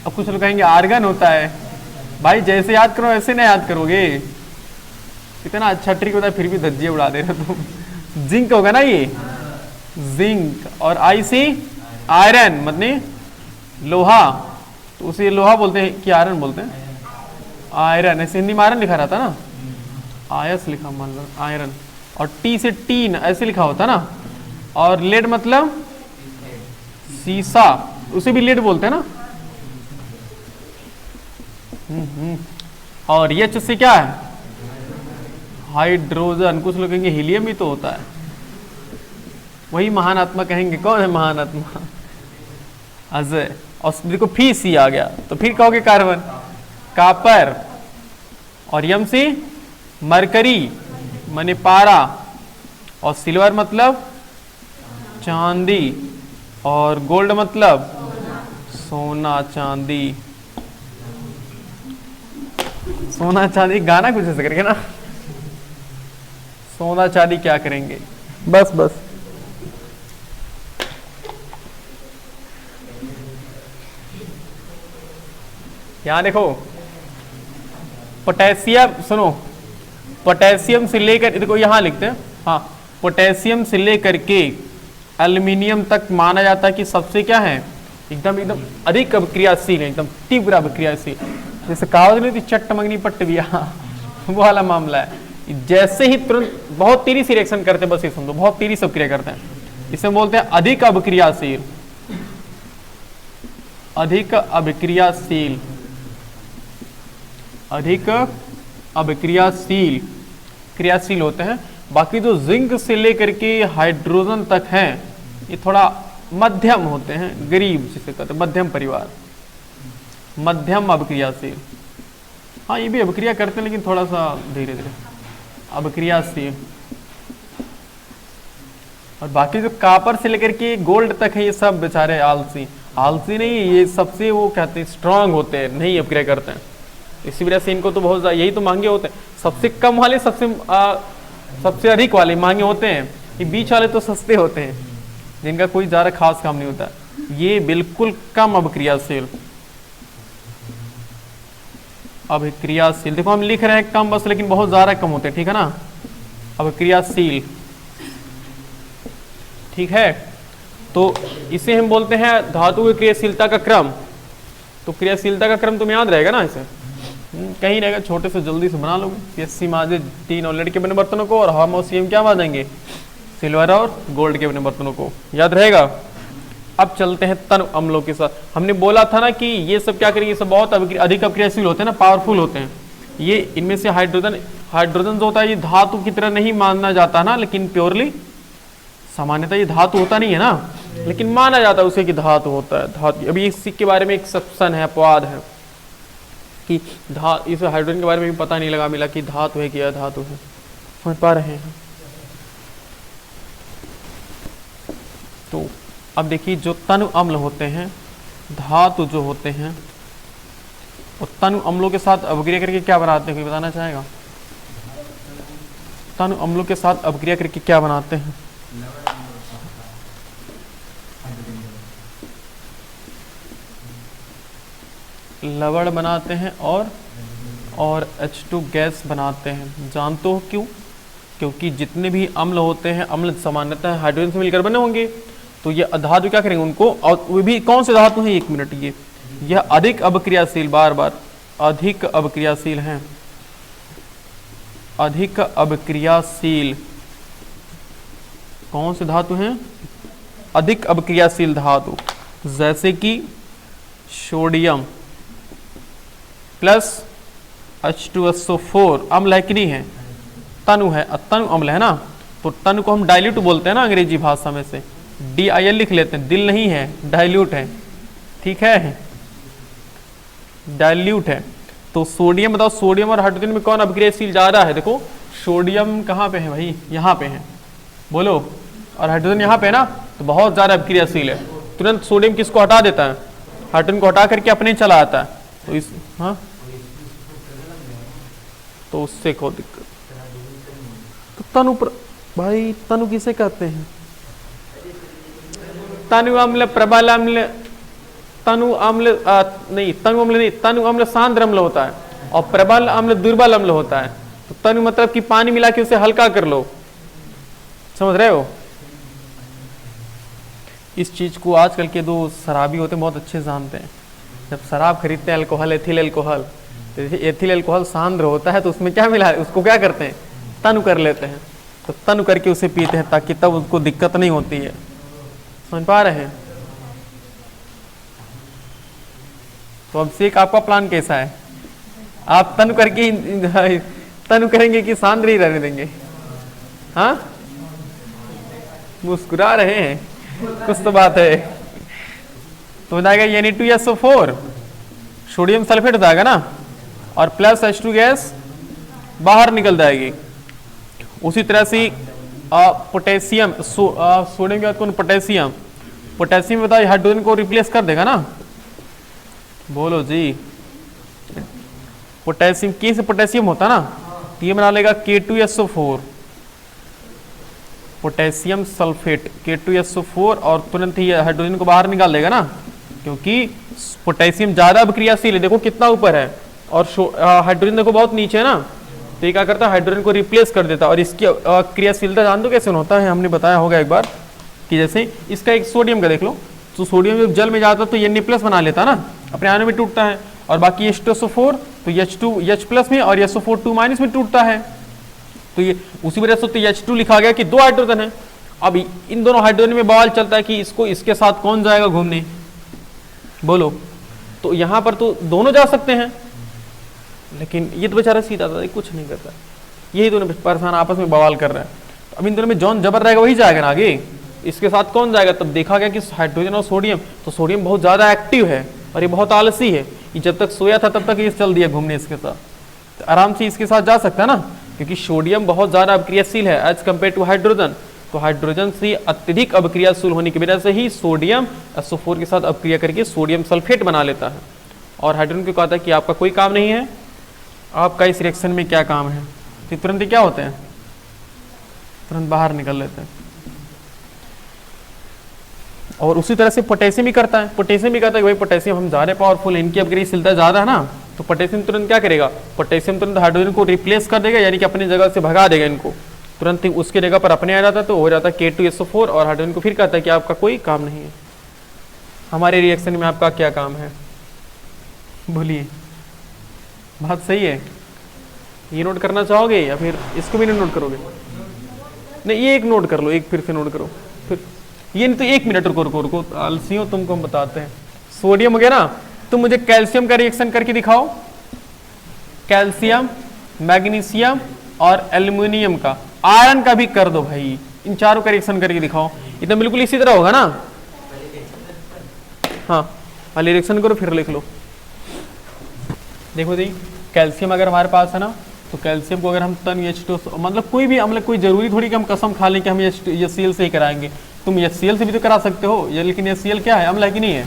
अब कुछ लोग कहेंगे आर्गन होता है। भाई जैसे याद करो ऐसे ना याद करोगे, इतना अच्छा ट्रिक होता है फिर भी धज्जियां उड़ा दे रहे तुम। जिंक होगा ना ये, जिंक, और आई से आयरन मतलब लोहा, तो उसे लोहा बोलते हैं कि आयरन बोलते हैं? आयरन, ऐसे हिंदी में आयरन लिखा रहता ना, आयस लिखा मान लो आयरन, और टी से टीन ऐसे लिखा होता ना, और लेड मतलब सीसा, उसे भी लेड बोलते हैं ना। और एच से क्या है? हाइड्रोजन, कुछ लोग कहेंगे हीलियम ही तो होता है, वही महान आत्मा कहेंगे। कौन है महान आत्मा? अजय। और देखो फिर सी आ गया तो फिर कहोगे कार्बन, कापर, और यम से मरकरी माने पारा, और सिल्वर मतलब चांदी, और गोल्ड मतलब सोना चांदी। सोना चांदी गाना कुछ ऐसे करके ना, सोना चांदी क्या करेंगे, बस बस। यहां देखो पोटेशियम, सुनो, पोटेशियम से लेकर, देखो यहां लिखते हैं, हाँ, पोटेशियम से लेकर के एल्यूमिनियम तक माना जाता है कि सबसे क्या है, एकदम एकदम अधिक अभिक्रियाशील है, एकदम तीव्र अभिक्रियाशील। जैसे कहावत नहीं थी चट्ट मंगनी पट्ट बिया, वो वाला मामला है। जैसे ही तुरंत बहुत तेजी से रिएक्शन करते हैं, बस ये समझो बहुत तेजी से अभिक्रिया करते हैं, इसे बोलते हैं अधिक अभिक्रियाशील। अधिक अभिक्रियाशील, अधिक अभिक्रियाशील, क्रियाशील होते हैं। बाकी जो जिंक से लेकर के हाइड्रोजन तक हैं, ये थोड़ा मध्यम होते हैं, गरीब जिसे कहते हैं, मध्यम परिवार, मध्यम अभिक्रियाशील। हाँ ये भी अभिक्रिया करते हैं लेकिन थोड़ा सा धीरे धीरे अभिक्रियाशील। और बाकी जो कापर से लेकर के गोल्ड तक है, ये सब बेचारे आलसी, आलसी नहीं, ये सबसे वो कहते हैं स्ट्रांग होते हैं, नहीं अभिक्रिया करते हैं। इसी वजह से इनको तो बहुत ज्यादा, यही तो महंगे होते हैं। सबसे कम वाले सबसे अधिक वाले महंगे होते हैं, ये बीच वाले तो सस्ते होते हैं, जिनका कोई ज्यादा खास काम नहीं होता। ये बिल्कुल कम अभिक्रियाशील, अभिक्रियाशील, देखो हम लिख रहे हैं कम बस, लेकिन बहुत ज्यादा कम होते हैं, ठीक है ना, अभिक्रियाशील, ठीक है। तो इसे हम बोलते हैं धातु की क्रियाशीलता का क्रम। तो क्रियाशीलता का क्रम तुम्हें याद रहेगा ना, इसे कहीं रहेगा, छोटे से जल्दी से बना लोगे। पीएससी माजे टीन और लेड के बने बर्तनों को, और हम और सीएम क्या माजेंगे? सिल्वर और गोल्ड के बने बर्तनों को, याद रहेगा। अब चलते हैं तन अम्लों के साथ। हमने बोला था ना कि ये सब क्या करेंगे, ये सब बहुत अधिक अभिक्रियाशील होते हैं ना, पावरफुल होते हैं। ये इनमें से हाइड्रोजन जो होता है, ये धातु की तरह नहीं माना जाता ना, लेकिन प्योरली सामान्यतः ये धातु होता नहीं है ना, लेकिन माना जाता है उसे कि धातु होता है। धातु, अभी इसी के बारे में एक एक्सेप्शन है, अपवाद है कि इस हाइड्रोजन के बारे में भी पता नहीं लगा मिला कि धातु है कि अधातु है। समझ पा रहे हैं? तो अब देखिए, जो तनु अम्ल होते हैं, धातु जो होते हैं, और तनु अम्लों के साथ अभिक्रिया करके क्या बनाते हैं, कोई बताना चाहेगा? तनु अम्लों के साथ अपक्रिया करके क्या बनाते हैं? लवण बनाते हैं और H2 गैस बनाते हैं। जानते हो क्यों? क्योंकि जितने भी अम्ल होते हैं, अम्ल सामान्यतः हाइड्रोजन से मिलकर बने होंगे, तो ये धातु क्या करेंगे उनको, और वो भी कौन से धातु हैं, 1 मिनट, यह अधिक अभिक्रियाशील, बार बार अधिक अभिक्रियाशील हैं, अधिक अभिक्रियाशील कौन से धातु हैं? अधिक अभिक्रियाशील धातु, जैसे कि सोडियम प्लस H2SO4 अम्ल है कि नहीं है? तनु है, तनु अम्ल है ना, तो तनु को हम डाइल्यूट बोलते हैं ना अंग्रेजी भाषा में से, DIL लिख लेते हैं, दिल नहीं है, डाइल्यूट है, ठीक है, डाइल्यूट है। तो सोडियम, बताओ सोडियम और हाइड्रोजन में कौन अभिक्रियाशील ज्यादा है? देखो सोडियम कहाँ पे है भाई, यहाँ पे है, बोलो, और हाइड्रोजन यहाँ पे है ना, तो बहुत ज्यादा अभिक्रियाशील है। तुरंत सोडियम किसको हटा देता है? हाइड्रोजन को हटा करके अपने चला आता है, तो इस, हाँ, तो उससे कोई दिक्कत। तो तनु पर भाई, तनु किसे कहते हैं? तनु अम्ल, प्रबल अम्ल, तनु अम्ल नहीं, तनु अम्ल नहीं, तनु अम्ल सांद्र अम्ल होता है और प्रबल अम्ल दुर्बल अम्ल होता है। तो तनु मतलब कि पानी मिला के उसे हल्का कर लो, समझ रहे हो? इस चीज को आजकल के दो शराबी होते हैं बहुत अच्छे जानते हैं। जब शराब खरीदते हैं अल्कोहल, एथिल अल्कोहल, तो एथिल अल्कोहल सांद्र होता है, तो उसमें क्या मिला है, उसको क्या करते हैं, तनु कर लेते हैं, तो तनु करके उसे पीते हैं ताकि तब उसको दिक्कत नहीं होती है। समझ पा रहे हैं? तो अब से आपका प्लान कैसा है? आप तनु करके तनु करेंगे कि सांद्र ही रहने देंगे? हाँ, मुस्कुरा रहे हैं, कुछ तो बात है। तो हो जाएगा Na2SO4, सोडियम सल्फेट हो जाएगा ना, और प्लस H2 गैस बाहर निकल जाएगी। उसी तरह से पोटेशियम, सोडियम के बाद कौन? पोटेशियम, पोटेशियम बताइए हाइड्रोजन को रिप्लेस कर देगा ना, बोलो जी। पोटेशियम के से पोटेशियम होता ना, तो ये बना लेगा K2SO4, पोटेशियम सल्फेट K2SO4, और तुरंत ही हाइड्रोजन को बाहर निकाल देगा ना, क्योंकि पोटेशियम ज्यादा अभिक्रियाशील है, देखो कितना ऊपर है, और हाइड्रोजन देखो बहुत नीचे है ना, तो ये क्या करता है, हाइड्रोजन को रिप्लेस कर देता है। और इसकी क्रियाशीलता जान दो कैसे होता है, हमने बताया होगा एक बार कि जैसे इसका एक सोडियम का देख लो, तो सोडियम जब जल में जाता है तो Na+ बना लेता है ना, अपने आयनों में टूटता है, और बाकी H2SO4 तो H+ में और SO4 2- में टूटता है। तो ये उसी वजह से तो H2 लिखा गया कि 2 हाइड्रोजन है। अब इन दोनों हाइड्रोजन में बवाल चलता है कि इसको इसके साथ कौन जाएगा घूमने, बोलो। तो यहाँ पर तो दोनों जा सकते हैं, लेकिन ये तो बेचारा सीधा था, कुछ नहीं करता, यही दोनों परेशान आपस में बवाल कर रहे हैं। तो अब इन दोनों में जौन जबर रहेगा वही जाएगा ना आगे, इसके साथ कौन जाएगा? तब देखा गया कि हाइड्रोजन और सोडियम, तो सोडियम बहुत ज्यादा एक्टिव है और ये बहुत आलसी है, ये जब तक सोया था तब तक ये चल दिया घूमने इसके साथ, तो आराम से इसके साथ जा सकता है ना, क्योंकि सोडियम बहुत ज्यादा अभिक्रियाशील है एज कम्पेयर टू हाइड्रोजन। तो हाइड्रोजन से अत्यधिक अभिक्रियाशील होने की वजह से ही सोडियम SO4 के साथ अभिक्रिया करके सोडियम सल्फेट बना लेता है। और हाइड्रोजन को कहता है कि आपका कोई काम नहीं है, आपका इस रिएक्शन में क्या काम है, तो तुरंत क्या होते हैं, तुरंत बाहर निकल लेते हैं। और उसी तरह से पोटेशियम भी करता है, पोटेशियम भी कहता है कि भाई पोटेशियम हम ज्यादा पावरफुल है, इनकी अभिक्रियाशीलता ज्यादा है ना, तो पोटेशियम तुरंत क्या करेगा, पोटेशियम तुरंत हाइड्रोजन को रिप्लेस कर देगा, यानी कि अपनी जगह से भगा देगा इनको, तुरंत ही उसकी जगह पर अपने आ जाता है, तो हो जाता है K2SO4, और हाइड्रोजन को फिर कहता है कि आपका कोई काम नहीं है, हमारे रिएक्शन में आपका क्या काम है, बोलिए। बात सही है? ये नोट करना चाहोगे या फिर इसको भी नहीं नोट करोगे? नहीं, ये एक नोट कर लो, एक फिर से नोट करो, फिर ये नहीं तो 1 मिनट रुको, आलसियों तुमको हम बताते हैं। सोडियम हो गया ना, तुम मुझे कैल्शियम का रिएक्शन करके दिखाओ, कैल्शियम, मैग्नीशियम और एल्युमिनियम का, आयरन का भी कर दो भाई, इन चारों का रिएक्शन करके दिखाओ। ये तो बिल्कुल इसी तरह होगा ना, हाँ पहले रिएक्शन करो फिर लिख लो। देखो जी, कैल्शियम अगर हमारे पास है ना, तो कैल्शियम को अगर हम तन H2, मतलब कोई भी अम्ल, कोई जरूरी थोड़ी कि हम कसम खा लें कि हम HCl से ही कराएंगे, तुम HCl से भी तो करा सकते हो, ये लेकिन HCl क्या है, अम्ल है कि नहीं है,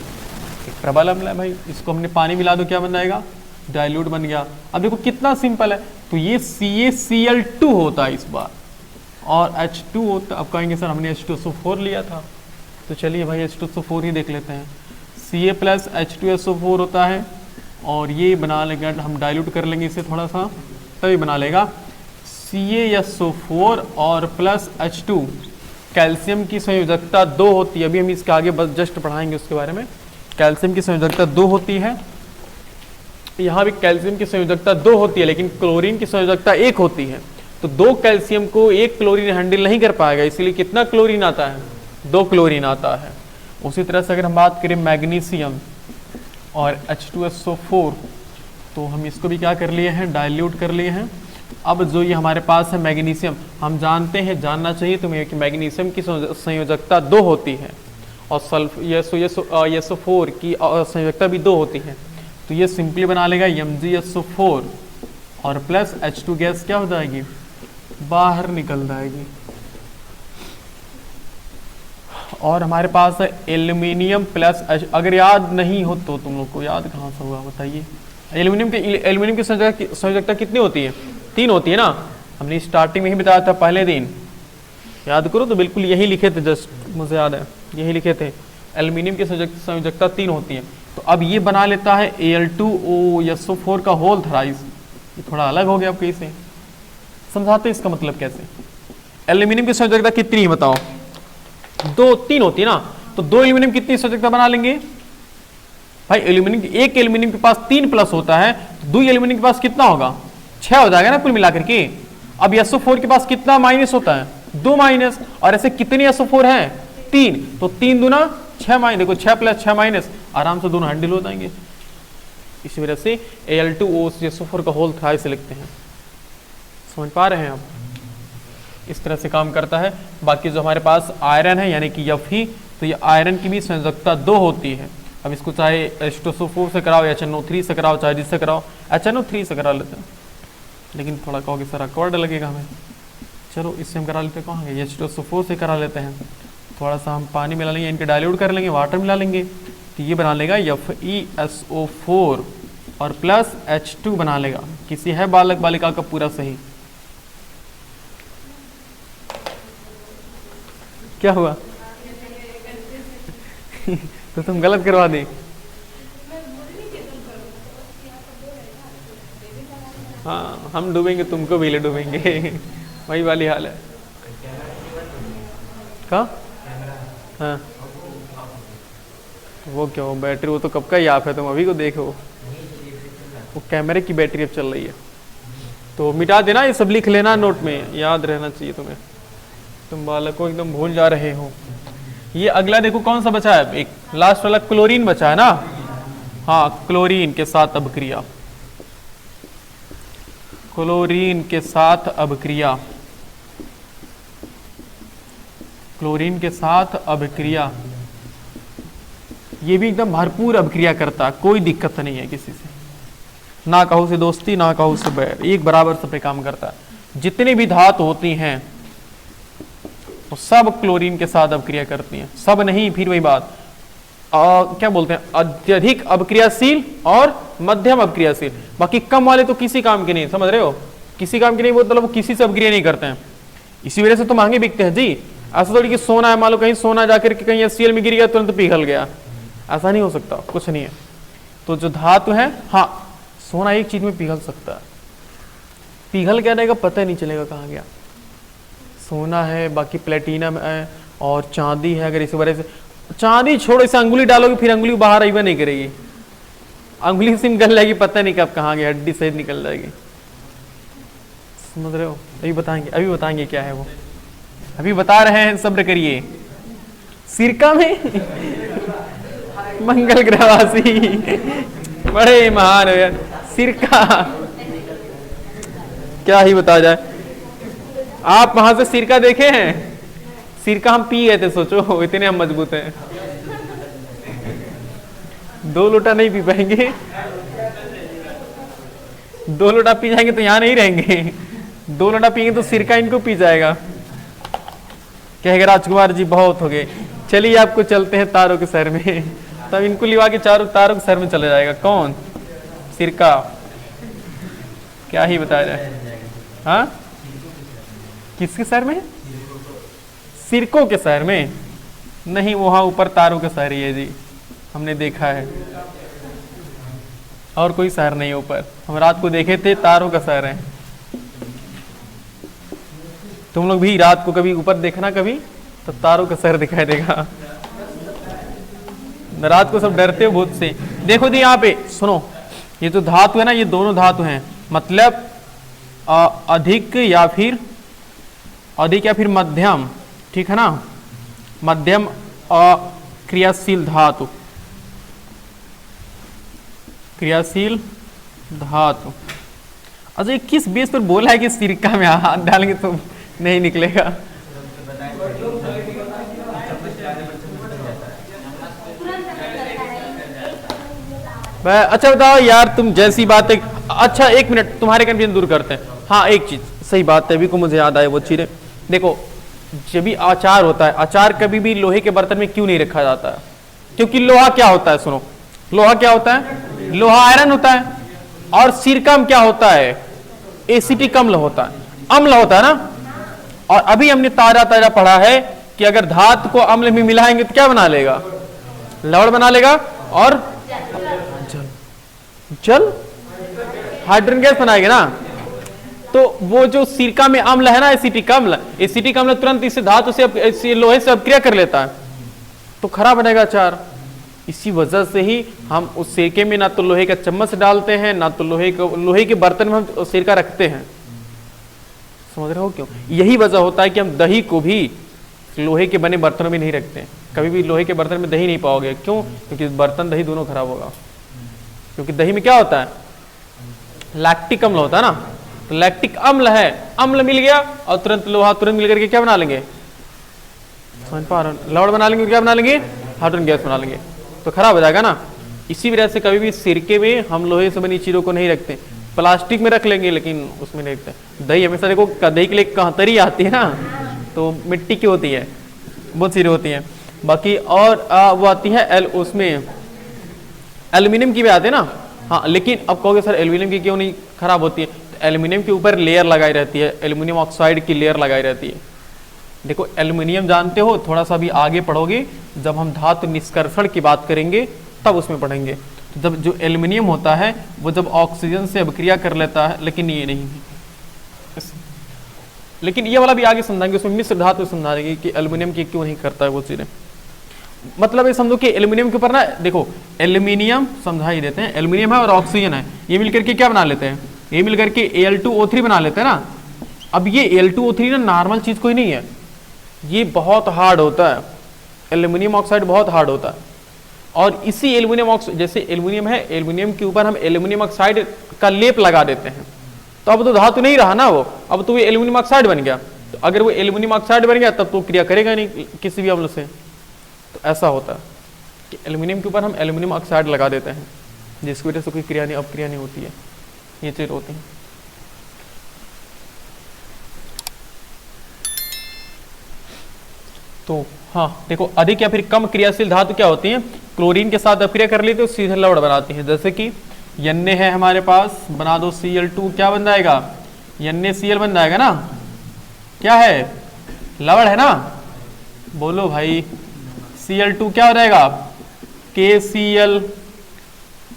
एक प्रबल अम्ल है भाई, इसको हमने पानी मिला दो क्या बन जाएगा, डाइल्यूट बन गया। अब देखो कितना सिंपल है, तो ये CaCl2 होता है इस बार, और H2O, तो अब कहेंगे सर हमने H2SO4 लिया था, तो चलिए भाई H2SO4 ही देख लेते हैं। Ca प्लस H2SO4 होता है, और ये बना लेंगे, हम डाइल्यूट कर लेंगे इसे थोड़ा सा, तभी बना लेगा CaSO4 और प्लस H2। कैल्शियम की संयोजकता 2 होती है, अभी हम इसके आगे बस जस्ट पढ़ाएंगे उसके बारे में। कैल्शियम की संयोजकता 2 होती है, यहाँ भी कैल्शियम की संयोजकता 2 होती है, लेकिन क्लोरीन की संयोजकता 1 होती है। तो 2 कैल्शियम को 1 क्लोरीन हैंडल नहीं कर पाएगा, इसीलिए कितना क्लोरीन आता है, 2 क्लोरीन आता है। उसी तरह से अगर हम बात करें मैग्नीशियम और H2SO4, तो हम इसको भी क्या कर लिए हैं, डाइल्यूट कर लिए हैं। अब जो ये हमारे पास है मैग्नीशियम, हम जानते हैं, जानना चाहिए तुम्हें कि मैग्नीशियम की संयोजकता 2 होती है, और SO4 की संयोजकता भी 2 होती है। तो ये सिंपली बना लेगा MgSO4 और प्लस H2 गैस क्या हो जाएगी, बाहर निकल जाएगी। और हमारे पास है एल्यूमिनियम प्लस, अगर याद नहीं हो तो तुम लोग को याद कहाँ से होगा बताइए। एल्यूमिनियम की संयोजकता कितनी होती है, 3 होती है ना, हमने स्टार्टिंग में ही बताया था पहले दिन, याद करो तो बिल्कुल यही लिखे थे, जस्ट मुझे याद है यही लिखे थे, एल्यूमिनियम की संयोजकता 3 होती है। तो अब ये बना लेता है Al2OSO4 का होल थराइस, ये थोड़ा अलग हो गया, अब कैसे समझाते इसका मतलब कैसे। एल्यूमिनियम की संयोजकता कितनी है बताओ, 3 होती है ना, तो 2 एल्यूमिनियम कितनी संयोजकता बना लेंगे भाई, एक एल्यूमिनियम के पास 3 प्लस होता है, तो 2 एल्यूमिनियम के पास कितना होगा, 6 हो जाएगा ना कुल मिलाकर के। अब SO4 के पास कितना माइनस होता है, 2 माइनस, और ऐसे कितने SO4 हैं, 3, तो 3 दूना 6 माइनस, देखो 6 प्लस 6 माइनस, आराम से दोनों हैंडल हो जाएंगे। इसी वजह से Al2OSO4 का होल थ्राइस लिखते हैं, समझ पा रहे हैं आप, इस तरह से काम करता है। बाकी जो हमारे पास आयरन है यानी कि Fe, तो ये आयरन की भी संयोजकता 2 होती है। अब इसको चाहे H2SO4 से कराओ या HNO3 से कराओ, चाहे जिससे कराओ, HNO3 से करा लेते हैं, लेकिन थोड़ा कहोगे सर अकवर्ड लगेगा हमें, चलो इससे हम करा लेते हैं, कहाँ गए, H2SO4 से करा लेते हैं। थोड़ा सा हम पानी मिला लेंगे, इनके डाइल्यूट कर लेंगे, वाटर मिला लेंगे, तो ये बना लेगा FeSO4 और प्लस H2 बना लेगा। किसी है बालक बालिका का पूरा सही, क्या हुआ तो तुम गलत करवा दी, हाँ हम डूबेंगे तुमको भी ले डूबेंगे वही वाली हाल है। का हाँ वो क्या, वो बैटरी, वो तो कब का ही आप है, तुम अभी को देखो, वो कैमरे की बैटरी अब चल रही है, तो मिटा देना, ये सब लिख लेना नोट में, याद रहना चाहिए तुम्हें, तुम बालक को एकदम भूल जा रहे हो। ये अगला देखो कौन सा बचा है, एक लास्ट वाला क्लोरीन बचा है ना, हाँ क्लोरीन के साथ अभिक्रिया, क्लोरीन के साथ अभिक्रिया, क्लोरीन के साथ अभिक्रिया, ये भी एकदम भरपूर अभिक्रिया करता है, कोई दिक्कत नहीं है किसी से, ना कहो से दोस्ती ना कहो से बैर, एक बराबर सब पे काम करता है। जितनी भी धातु होती हैं तो सब क्लोरीन के साथ अभिक्रिया करती हैं, सब नहीं, फिर वही बात क्या बोलते हैं, अत्यधिक अभिक्रियाशील और मध्यम अभिक्रियाशील, बाकी कम वाले तो किसी काम के नहीं, समझ रहे हो, किसी काम के नहीं, वो मतलब किसी से अभिक्रिया नहीं करते हैं, इसी वजह से तो महंगे बिकते हैं जी। ऐसा थोड़ी कि सोना है, मान लो कहीं सोना जाकर के कहीं HCl में गिर गया तुरंत पिघल गया, ऐसा नहीं हो सकता, कुछ नहीं है। तो जो धातु है, हाँ सोना एक चीज में पिघल सकता है, पिघल क्या रहेगा पता ही नहीं चलेगा कहाँ गया, सोना है, बाकी प्लेटिनम है और चांदी है, अगर इसी वजह से, चांदी छोड़ो, इसे अंगुली डालोगे फिर अंगुली बाहर आई नहीं करेगी, अंगुली से निकल जाएगी, पता नहीं कब कहाँ गई, हड्डी सहित निकल जाएगी, समझ रहे हो। अभी बताएंगे क्या है वो, अभी बता रहे हैं, सब्र करिए। सिरका में मंगल ग्रहवासी बड़े महान है यार, सिरका क्या ही बताया जाए। आप वहां से सिरका देखे हैं, सिरका हम पी गए थे, सोचो इतने हम मजबूत हैं, 2 लोटा नहीं पी पाएंगे, 2 लोटा पी जाएंगे तो यहाँ नहीं रहेंगे, 2 लोटा पिएंगे तो सिरका इनको पी जाएगा, कहेगा राजकुमार जी बहुत हो गए, चलिए आपको चलते हैं तारों के शहर में, तब इनको लिवा के तारों के शहर में चले जाएगा, कौन, सिरका, क्या ही बताया जाए। हाँ किसके शहर में? सिरकों के शहर में नहीं, वहां ऊपर तारों का शहर ही है जी, हमने देखा है, और कोई शहर नहीं है ऊपर, हम रात को देखे थे, तारों का शहर है। तुम लोग भी रात को कभी ऊपर देखना कभी, तो तारों का शहर दिखाई देगा। रात को सब डरते हो भूत से। देखो जी यहाँ पे सुनो, ये जो धातु है ना, ये दोनों धातु हैं, मतलब अधिक या फिर मध्यम, ठीक है ना, मध्यम क्रियाशील धातु, क्रियाशील धातु। अच्छा ये किस बेस पर बोला है कि सिरका में हाथ डालेंगे तो नहीं निकलेगा? अच्छा बताओ यार, तुम जैसी बात है। अच्छा एक मिनट, तुम्हारे कंफ्यूजन दूर करते हैं। हाँ एक चीज सही बात है, अभी को मुझे याद आया वो चीजें। देखो जब भी अचार होता है, अचार कभी भी लोहे के बर्तन में क्यों नहीं रखा जाता है? क्योंकि लोहा क्या होता है, सुनो, लोहा क्या होता है? लोहा आयरन होता है। और सिरका में क्या होता है? एसिटिक अम्ल होता है, अम्ल होता है ना। और अभी हमने ताजा ताजा पढ़ा है कि अगर धातु को अम्ल में मिलाएंगे तो क्या बना लेगा? लवण बना लेगा। और जल हाइड्रोजन गैस बनाएगा ना। तो वो जो सिरका में अम्ल है ना, एसिटिक अम्ल, एसिटिक अम्ल तुरंत इस धातु से लोहे से अपक्रिया कर लेता है, तो खराब बनेगा अचार। इसी वजह से ही हम उस सिरके में ना तो लोहे का चम्मच डालते हैं, ना तो लोहे के बर्तन में हम सिरका रखते हैं। समझ रहे हो क्यों? यही वजह होता है कि हम दही को भी लोहे के बने बर्तनों में नहीं रखते। कभी भी लोहे के बर्तन में दही नहीं पाओगे। क्यों? क्योंकि बर्तन दही दोनों खराब होगा। क्योंकि दही में क्या होता है? लैक्टिक अम्ल होता है ना। तो लैक्टिक अम्ल है, अम्ल मिल गया और तुरंत लोहा तुरंत मिल करके क्या बना लेंगे? समझ पा रहे? लवण बना लेंगे। क्या बना लेंगे? हाइड्रोजन गैस बना लेंगे, तो खराब हो जाएगा ना। इसी वजह से कभी भी सिरके में हम लोहे से बनी चीजों को नहीं रखते। प्लास्टिक में रख लेंगे लेकिन उसमें नहीं रखते। दही हमेशा देखो, दही के लिए कहतरी आती है ना, तो मिट्टी की होती है, बहुत चीजें होती हैं। बाकी और वो आती है उसमें एल्यूमिनियम की भी आती है ना। हाँ लेकिन अब कहोगे सर एल्यूमिनियम की क्यों नहीं खराब होती है? तो एल्यूमिनियम के ऊपर लेयर लगाई रहती है, एल्यूमिनियम ऑक्साइड की लेयर लगाई रहती है। देखो एल्यूमिनियम जानते हो, थोड़ा सा भी आगे पढ़ोगे, जब हम धातु निष्कर्षण की बात करेंगे तब उसमें पढ़ेंगे। तो जब जो एल्यूमिनियम होता है वो जब ऑक्सीजन से अभिक्रिया कर लेता है, लेकिन ये नहीं है। लेकिन ये वाला भी आगे समझाएंगे, उसमें मिश्र धातु समझा देंगे कि एल्यूमिनियम की क्यों नहीं करता है वो चीजें। मतलब ये समझो कि एल्यूमिनियम के ऊपर ना, देखो एल्यूमिनियम समझा ही देते हैं, एल्यूमिनियम है और ऑक्सीजन है, ये मिलकर के क्या बना लेते हैं? ये मिलकर के Al2O3 बना लेते हैं ना। अब ये Al2O3 ना नॉर्मल चीज कोई नहीं है, ये बहुत हार्ड होता है। एल्यूमिनियम ऑक्साइड बहुत हार्ड होता है। और इसी एल्यूमिनियम ऑक्साइड, जैसे एल्यूमिनियम है, एल्यूमिनियम के ऊपर हम एल्यूमिनियम ऑक्साइड का लेप लगा देते हैं, तो अब तो धातु नहीं रहा ना वो, अब तो वो एल्यूमिनियम ऑक्साइड बन गया। तो अगर वो एल्यूमिनियम ऑक्साइड बन गया तब तो क्रिया करेगा नहीं किसी भी अम्ल से। तो ऐसा होता है कि एल्यूमिनियम के ऊपर हम एल्यूमिनियम ऑक्साइड लगा देते हैं, जिसकी वजह से कोई क्रिया नहीं, अपक्रिया नहीं होती है। ये चीज होती है। तो हाँ देखो, अधिक या फिर कम क्रियाशील धातु क्या होती है? क्लोरीन के साथ अपक्रिया कर लेते हो, सीधे लवण बनाती है। जैसे कि Na है हमारे पास, बना दो Cl2, क्या बन जाएगा? NaCl बन जाएगा ना। क्या है? लवण है ना। बोलो भाई, Cl2 क्या हो जाएगा? KCl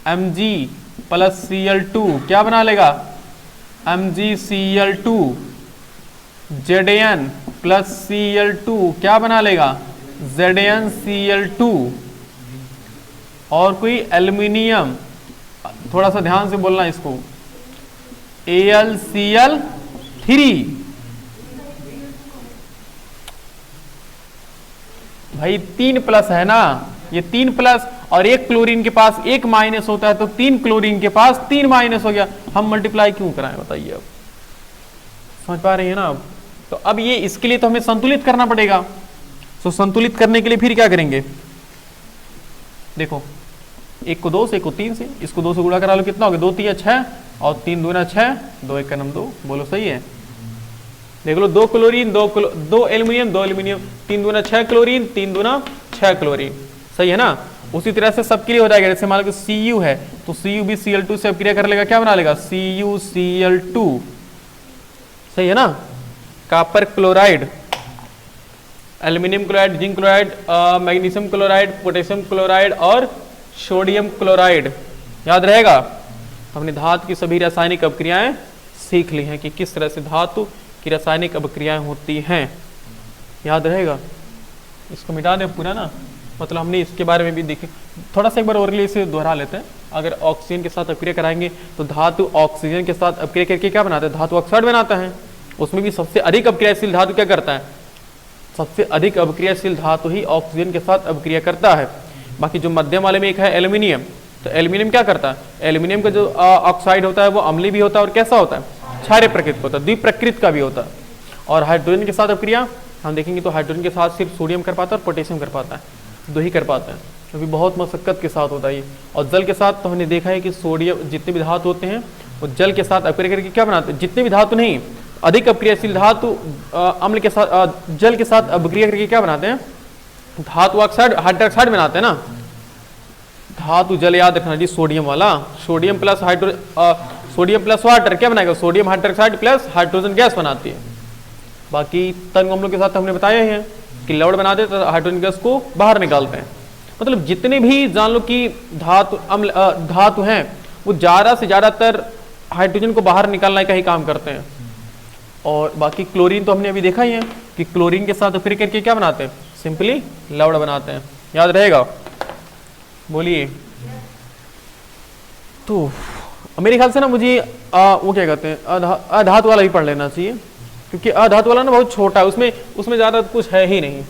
Mg प्लस Cl2 क्या बना लेगा? MgCl2। Zn प्लस Cl2 क्या बना लेगा? ZnCl2। और कोई एल्यूमिनियम, थोड़ा सा ध्यान से बोलना इसको, AlCl3। भाई 3 प्लस है ना, ये 3 प्लस और एक क्लोरीन के पास एक माइनस होता है, तो 3 क्लोरीन के पास 3 माइनस हो गया। हम मल्टीप्लाई क्यों कराएं बताइए? अब समझ पा रही है ना? अब तो अब ये इसके लिए तो हमें संतुलित करना पड़ेगा। तो संतुलित करने के लिए फिर क्या करेंगे? देखो, एक को 2 से, एक को 3 से, इसको 2 से गुणा करा लो, कितना हो गया? 2 3 6 और 3 दूना 6, 2 1 का नम 2। बोलो सही है? देख लो, 2 क्लोरीन, 2 एल्यूमिनियम, 2 एल्यूमिनियम, 3 दूना 6 क्लोरीन, 3 दूना 6 क्लोरीन। सही है ना? उसी तरह से सबके लिए हो जाएगा। जैसे मान लो Cu है तो Cu भी Cl2 से अपक्रिया कर लेगा, क्या बना लेगा? CuCl2। सही है ना? Copper chloride, aluminium chloride, zinc chloride, magnesium chloride, potassium chloride और सोडियम क्लोराइड। याद रहेगा? हमने धातु की सभी रासायनिक अभिक्रियाएं सीख ली हैं कि किस तरह से धातु की रासायनिक अभिक्रियाएं होती हैं। याद रहेगा? इसको मिटा दें पूरा ना, मतलब हमने इसके बारे में भी देखे। थोड़ा सा एक बार और लिए इसे दोहरा लेते हैं। अगर ऑक्सीजन के साथ अभिक्रिया कराएंगे तो धातु ऑक्सीजन के साथ अभिक्रिया करके क्या बनाता है? धातु ऑक्साइड बनाता है। उसमें भी सबसे अधिक अभिक्रियाशील धातु क्या करता है? सबसे अधिक अभिक्रियाशील धातु ही ऑक्सीजन के साथ अभिक्रिया करता है। बाकी जो मध्यम वाले में एक है एल्यूमिनियम, तो एल्यूमिनियम क्या करता है? एल्यूमिनियम का जो ऑक्साइड होता है वो अम्लीय भी होता है और कैसा होता है? क्षारीय प्रकृति होता है, द्विप्रकृत का भी होता है। और हाइड्रोजन के साथ अभिक्रिया हम देखेंगे तो हाइड्रोजन के साथ सिर्फ सोडियम कर पाता है और पोटेशियम कर पाता है, दो ही कर पाते हैं, क्योंकि बहुत मशक्कत के साथ होता है ये। और जल के साथ तो हमने देखा है कि सोडियम, जितने भी धातु होते हैं वो जल के साथ अभिक्रिया करके क्या बनाते हैं? जितने भी धातु नहीं, अधिक अभिक्रियाशील धातु अम्ल के साथ, जल के साथ अभिक्रिया करके क्या बनाते हैं? धातु ऑक्साइड, हाइड्रोक्साइड बनाते हैं ना। धातु जल याद रखना जी, सोडियम वाला, sodium plus sodium plus water क्या बनाएगा? Sodium hydroxide plus hydrogen gas बनाती है। बाकी तंग अम्लों के साथ हमने बताया ही है कि लवण बना देते तो हाइड्रोजन गैस को बाहर निकालते हैं। मतलब जितने भी जान लो कि धातु अम्ल धातु हैं वो ज़्यादा से ज़्यादातर हाइड्रोजन को बाहर निकालने का ही काम करते हैं। और बाकी क्लोरीन तो हमने अभी देखा ही है कि क्लोरीन के साथ अभिक्रिया करके क्या बनाते हैं? सिंपली लवण बनाते हैं। याद रहेगा? बोलिए। तो मेरे ख्याल से ना मुझे वो क्या कहते हैं, अधातु वाला भी पढ़ लेना चाहिए, क्योंकि अधातु वाला ना बहुत छोटा है, उसमें ज़्यादा कुछ है ही नहीं।